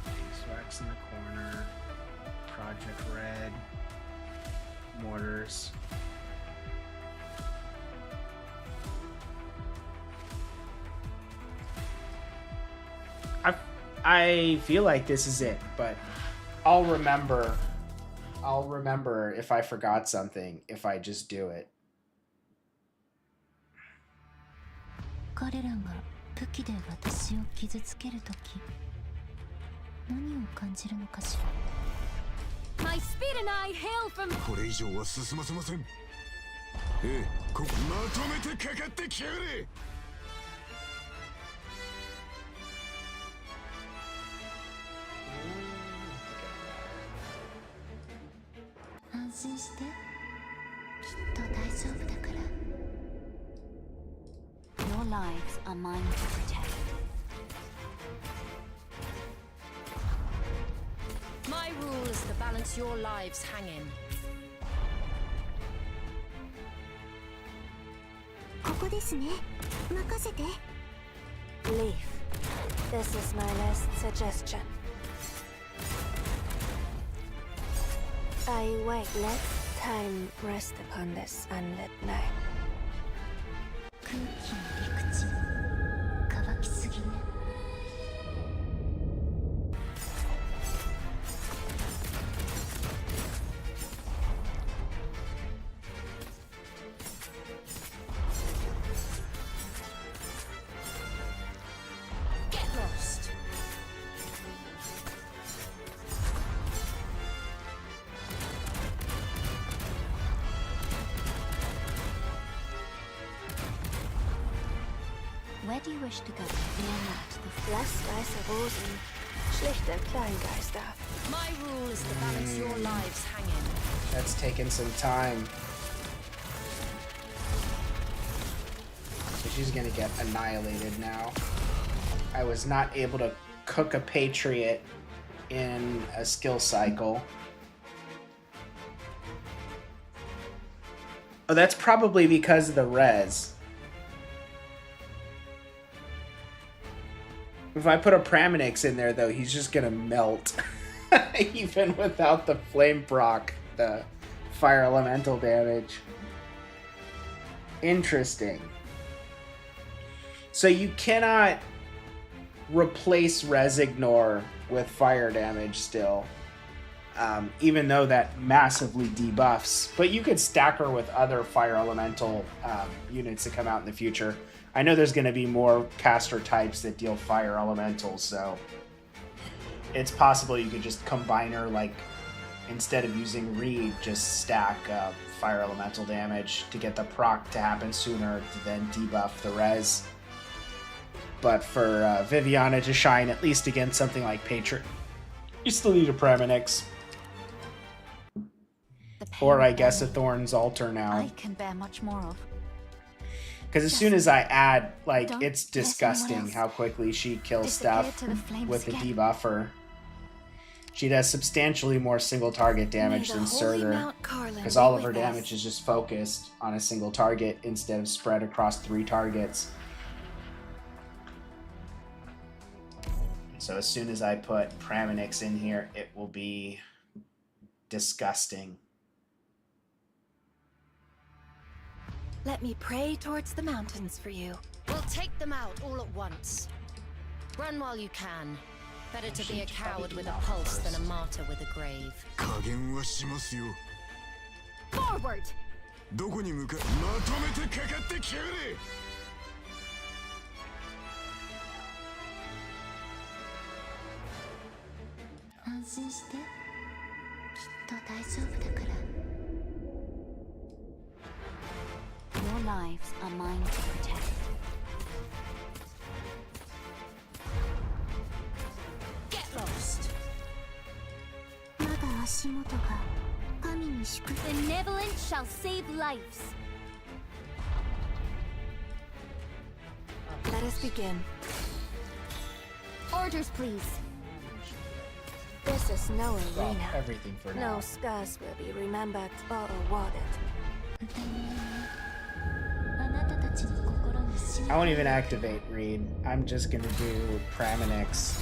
Beeswax in the numbers. I feel like this is it, but I'll remember if I forgot something if I just do it. 彼らが武器で私を傷つけるとき、何を感じるのかしら。 My speed and I hail from. これ以上は進ませません。ええ、まとめてかかってきやがれ。安心して。きっと大丈夫だから。 Your lives are mine to protect. My rule is to balance your lives hanging. ここですね。任せて。 Leaf. This is my last suggestion. I wait, let time rest upon this unlit night. 空気の陸地乾きすぎね。 Get lost. Where do you wish to go? Lastweiße Rosen, schlichte Kleingeister. My rule is to balance your lives hanging. That's taken some time. So she's gonna get annihilated now. I was not able to cook a Patriot in a skill cycle. Oh, that's probably because of the res. If I put a Praminix in there, though, he's just gonna melt. Even without the flame proc, the fire elemental damage. Interesting. So you cannot replace Resignor with fire damage still. Even though that massively debuffs. But you could stack her with other fire elemental units that come out in the future. I know there's going to be more caster types that deal fire elementals, so it's possible you could just combine her, like, instead of using Reed, just stack fire elemental damage to get the proc to happen sooner to then debuff the res. But for Viviana to shine, at least against something like Patriot, you still need a Praminix. Or I guess a Thorns altar now. I can bear much more of. Because as soon as I add, like, it's disgusting how quickly she kills stuff with the debuffer. She does substantially more single target damage than Surtur, because all of her damage is just focused on a single target instead of spread across 3 targets. So as soon as I put Praminix in here, it will be disgusting. Let me pray towards the mountains for you. We'll take them out all at once. Run while you can. Better to be a coward with a pulse than a martyr with a grave. 加減はしますよ。 Forward! どこに向かまとめてかかってきやがれ。 安心して。きっと大丈夫だから。 Your lives are mine to protect. Get lost! まだ足元が神に祝福。 Benevolence shall save lives. Let us begin. Orders, please. This is no Stop arena. everything for now. No scars will be remembered or awarded. あなたたちの心にし I won't even activate Reed. I'm just gonna do Praminix.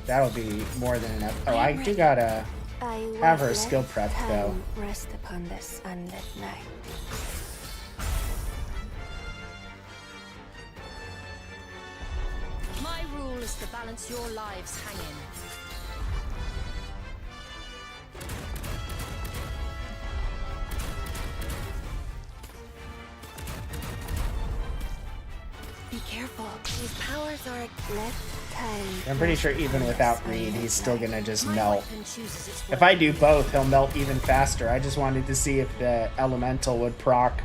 That'll be more than enough. Oh, I do got a I Have was her skill let prepped, though. time rest upon this unlit night. My rule is to balance your lives hanging. Be careful. These powers are let time. I'm pretty sure even rest without upon Reed, this he's still night. gonna just My melt. weapon chooses its If way. I do both, he'll melt even faster. I just wanted to see if the elemental would proc.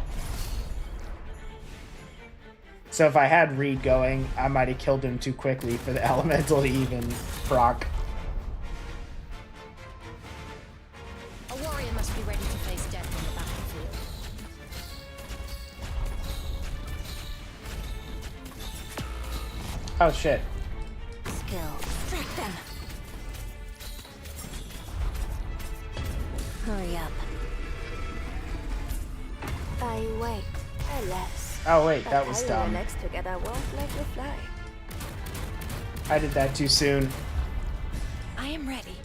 So if I had Reed going, I might have killed him too quickly for the elemental to even proc. A warrior must be ready to face death on the battlefield. Oh shit. Skill. Strike them! Hurry up. I wait. Alas. Oh wait, that was But tying dumb. your legs together won't let you fly. I did that too soon. I am ready.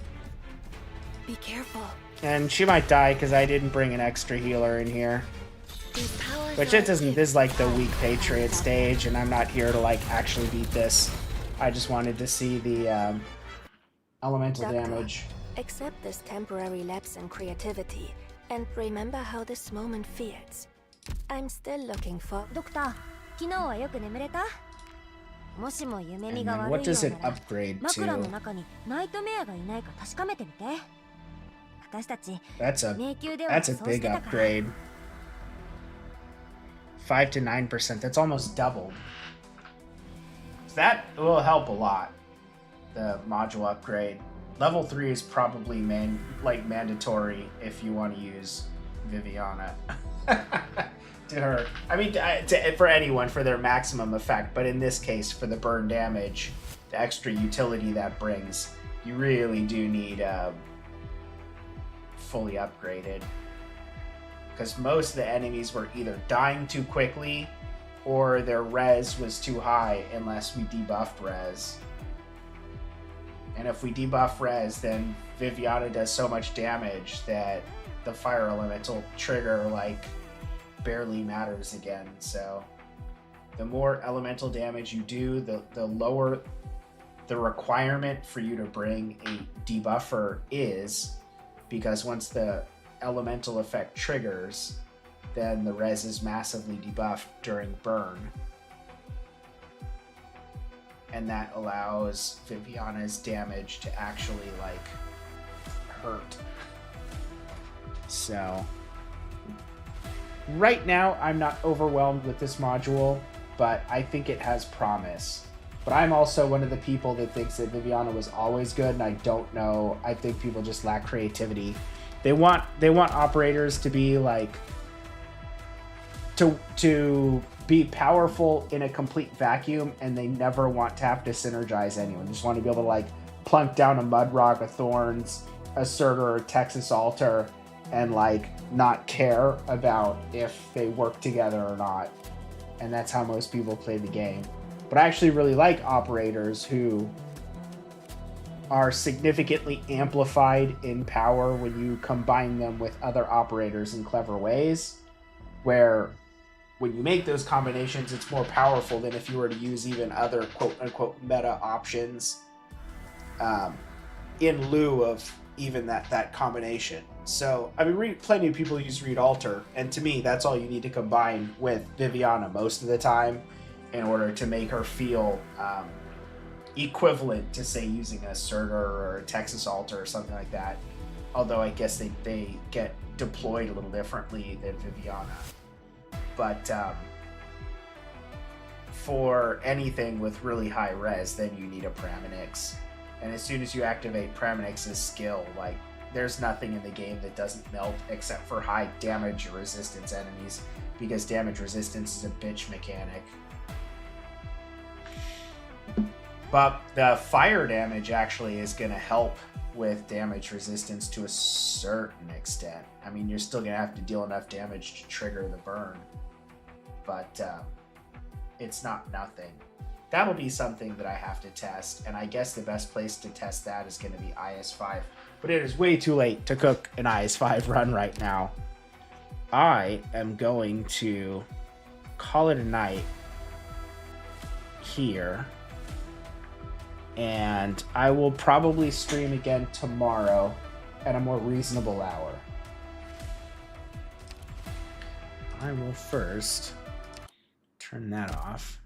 Be careful. And she might die because I didn't bring an extra healer in here. These powers Which are it doesn't, this is like the time weak Patriot stage, and I'm not here to like actually beat this. I just wanted to see the elemental Doctor, damage. accept this temporary lapse in creativity and remember how this moment feels. I'm still looking for ドクター、昨日はよく眠れた？もしも夢 And 見が then 悪 what いよ does う it なら upgrade 枕の to? 中にナイトメアがいないか確かめてみて。私たち That's a 迷宮では that's そ a うして big たから。 upgrade. 5 to 9%. That's almost doubled. So that will help a lot. The module upgrade. Level 3 is probably mandatory if you want to use Viviana. To her. I mean, for anyone for their maximum effect, but in this case, for the burn damage, the extra utility that brings, you really do need fully upgraded. Because most of the enemies were either dying too quickly or their res was too high unless we debuffed res. And if we debuff res, then Viviana does so much damage that the fire elemental trigger like barely matters again. So the more elemental damage you do, the lower the requirement for you to bring a debuffer is, because once the elemental effect triggers, then the res is massively debuffed during burn. And that allows Viviana's damage to actually like hurt. So right now I'm not overwhelmed with this module, but I think it has promise. But I'm also one of the people that thinks that Viviana was always good, and I don't know. I think people just lack creativity. They want operators to be like to be powerful in a complete vacuum, and they never want to have to synergize anyone. They just want to be able to like plunk down a Mudrock, a Thorns, a Surtur, or a Texas Altar, and like not care about if they work together or not. And that's how most people play the game. But I actually really like operators who are significantly amplified in power when you combine them with other operators in clever ways, where when you make those combinations, it's more powerful than if you were to use even other quote-unquote meta options in lieu of even that combination. So, I mean, plenty of people use Reed Alter, and to me, that's all you need to combine with Viviana most of the time in order to make her feel equivalent to, say, using a Surtur or a Texas Altar or something like that. Although I guess they get deployed a little differently than Viviana. But for anything with really high res, then you need a Praminix. And as soon as you activate Praminix's skill, like, there's nothing in the game that doesn't melt except for high damage resistance enemies, because damage resistance is a bitch mechanic. But the fire damage actually is going to help with damage resistance to a certain extent. I mean, you're still going to have to deal enough damage to trigger the burn, but it's not nothing. that'll be something that I have to test, and I guess the best place to test that is going to be IS5. But it is way too late to cook an IS5 run right now. I am going to call it a night here, and I will probably stream again tomorrow at a more reasonable hour. I will first turn that off,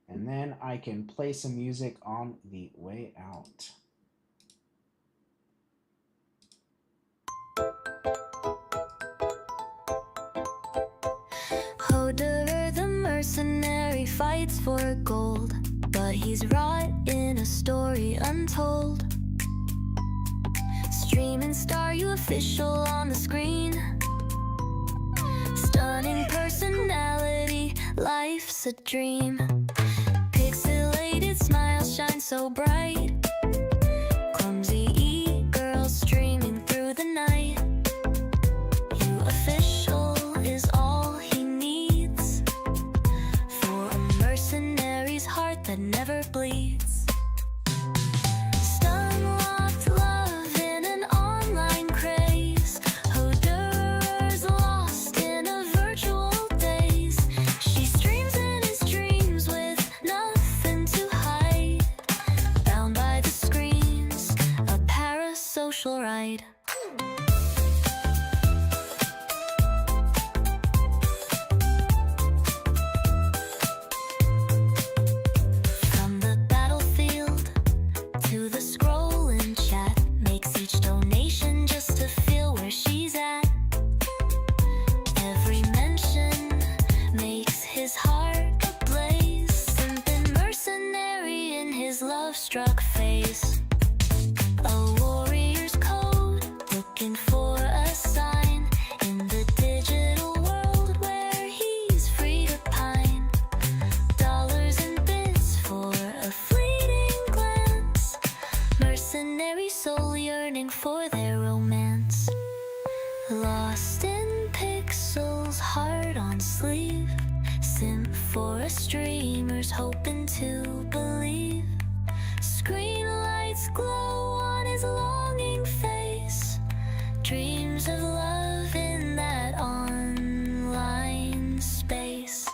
and then I can play some music on the way out. Hodor the mercenary fights for gold, but he's wrought in a story untold. Streaming star, you official on the screen. Stunning personality, life's a dream. Pixelated smile shines so bright. Clumsy e-girl streaming through the night. You official is all he needs for a mercenary's heart that never bleeds. Stunlocked love in an online craze. Hodor's lost in a virtual daze. She streams in his dreams with nothing to hide. Bound by the screens, a parasocial ride. From the battlefield to the scroll in chat, makes each donation just to feel where she's at. Every mention makes his heart ablaze. Simping mercenary in his love-struck face. A warrior's code, looking for a sign in the digital world where he's free to pine. Dollars and bits for a fleeting glance. Mercenary soul yearning for their romance. Lost in pixels, heart on sleeve. Simp for a streamer's hoping to believe. Screen lights glow on his longing face. Dreams of love in that online space.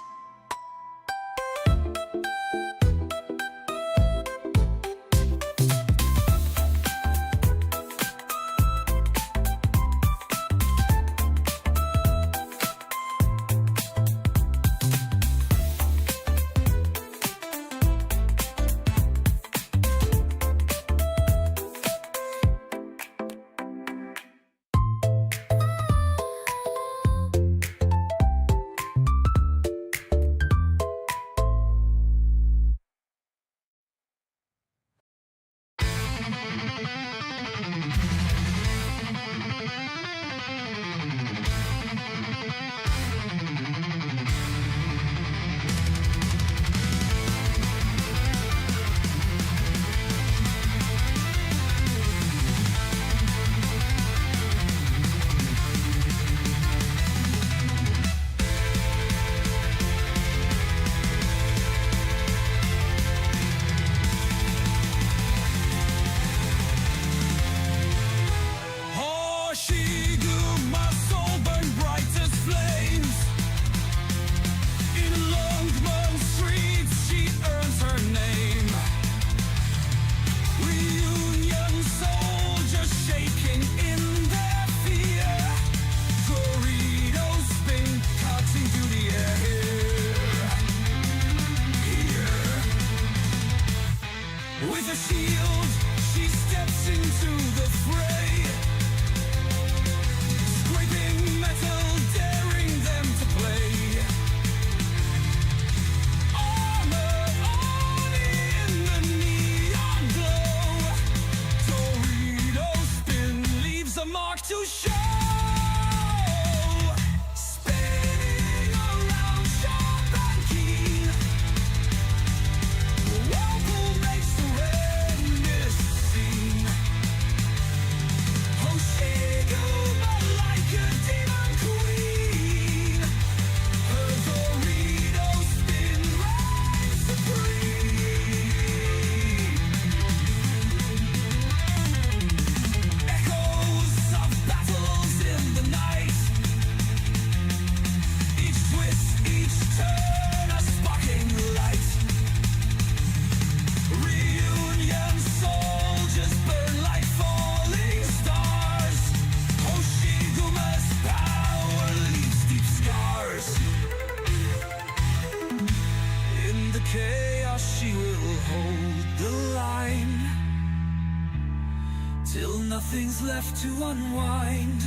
nothing's left to unwind.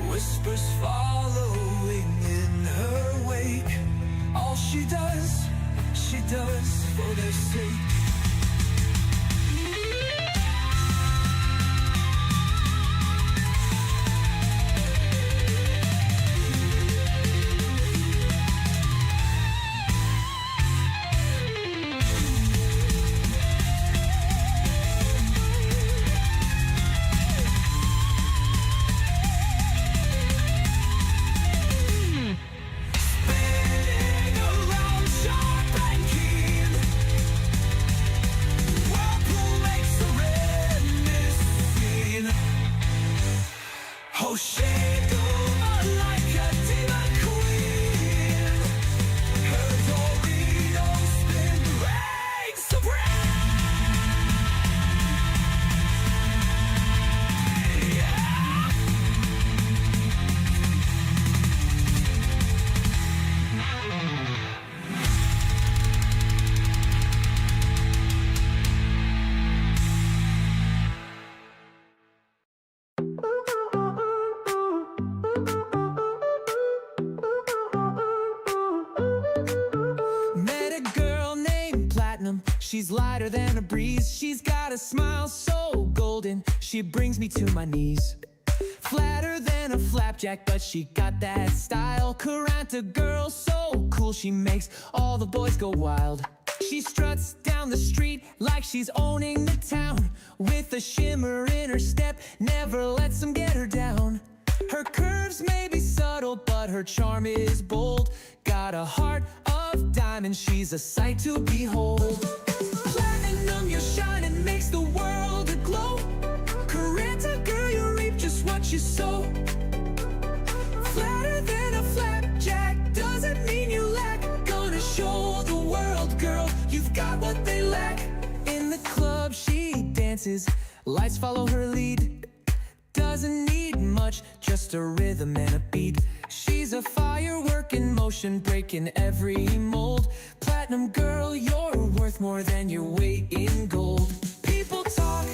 Whispers following in her wake. All she does for their sake. She's lighter than a breeze. She's got a smile so golden, she brings me to my knees. Flatter than a flapjack, but she got that style. Karanta girl, so cool, she makes all the boys go wild. She struts down the street like she's owning the town. With a shimmer in her step, never lets them get her down. Her curves may be subtle, but her charm is bold. Got a heart of diamond, she's a sight to behold. Platinum, your shining makes the world aglow. Karanta girl, you reap just what you sow. Flatter than a flapjack, doesn't mean you lack. Gonna show the world, girl, you've got what they lack. In the club she dances, lights follow her lead. Doesn't need much, just a rhythm and a beat. She's a firework in motion, breaking every mold. Platinum girl, you're worth more than your weight in gold. People talk,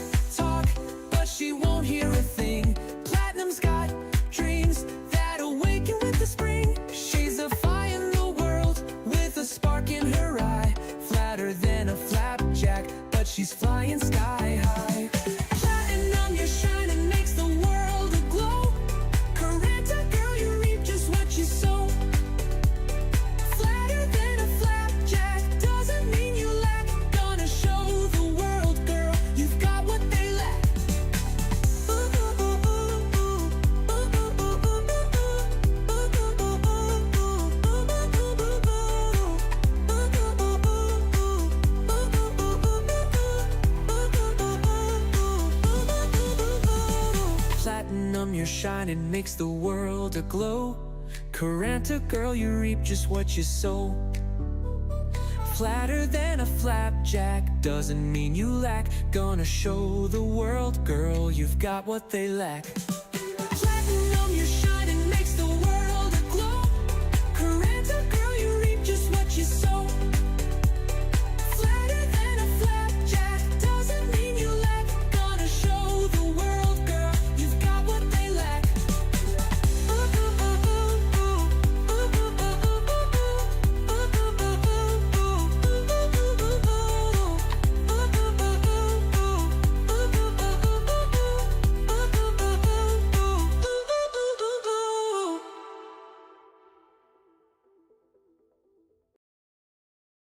but she won't hear a thing. Platinum's got dreams that awaken with the spring. She's a fire in the world with a spark in her eye. Flatter than a flapjack, but she's flying sky high. Platinum, you're shining, makes the world aglow. Karanta girl, you reap just what you sow. Flatter than a flapjack, doesn't mean you lack. Gonna show the world, girl, you've got what they lack. Platinum, your shining makes the world aglow. Karanta girl, you reap just what you sow. Flatter than a flapjack, doesn't mean you lack. Gonna show the world, girl, you've got what they lack.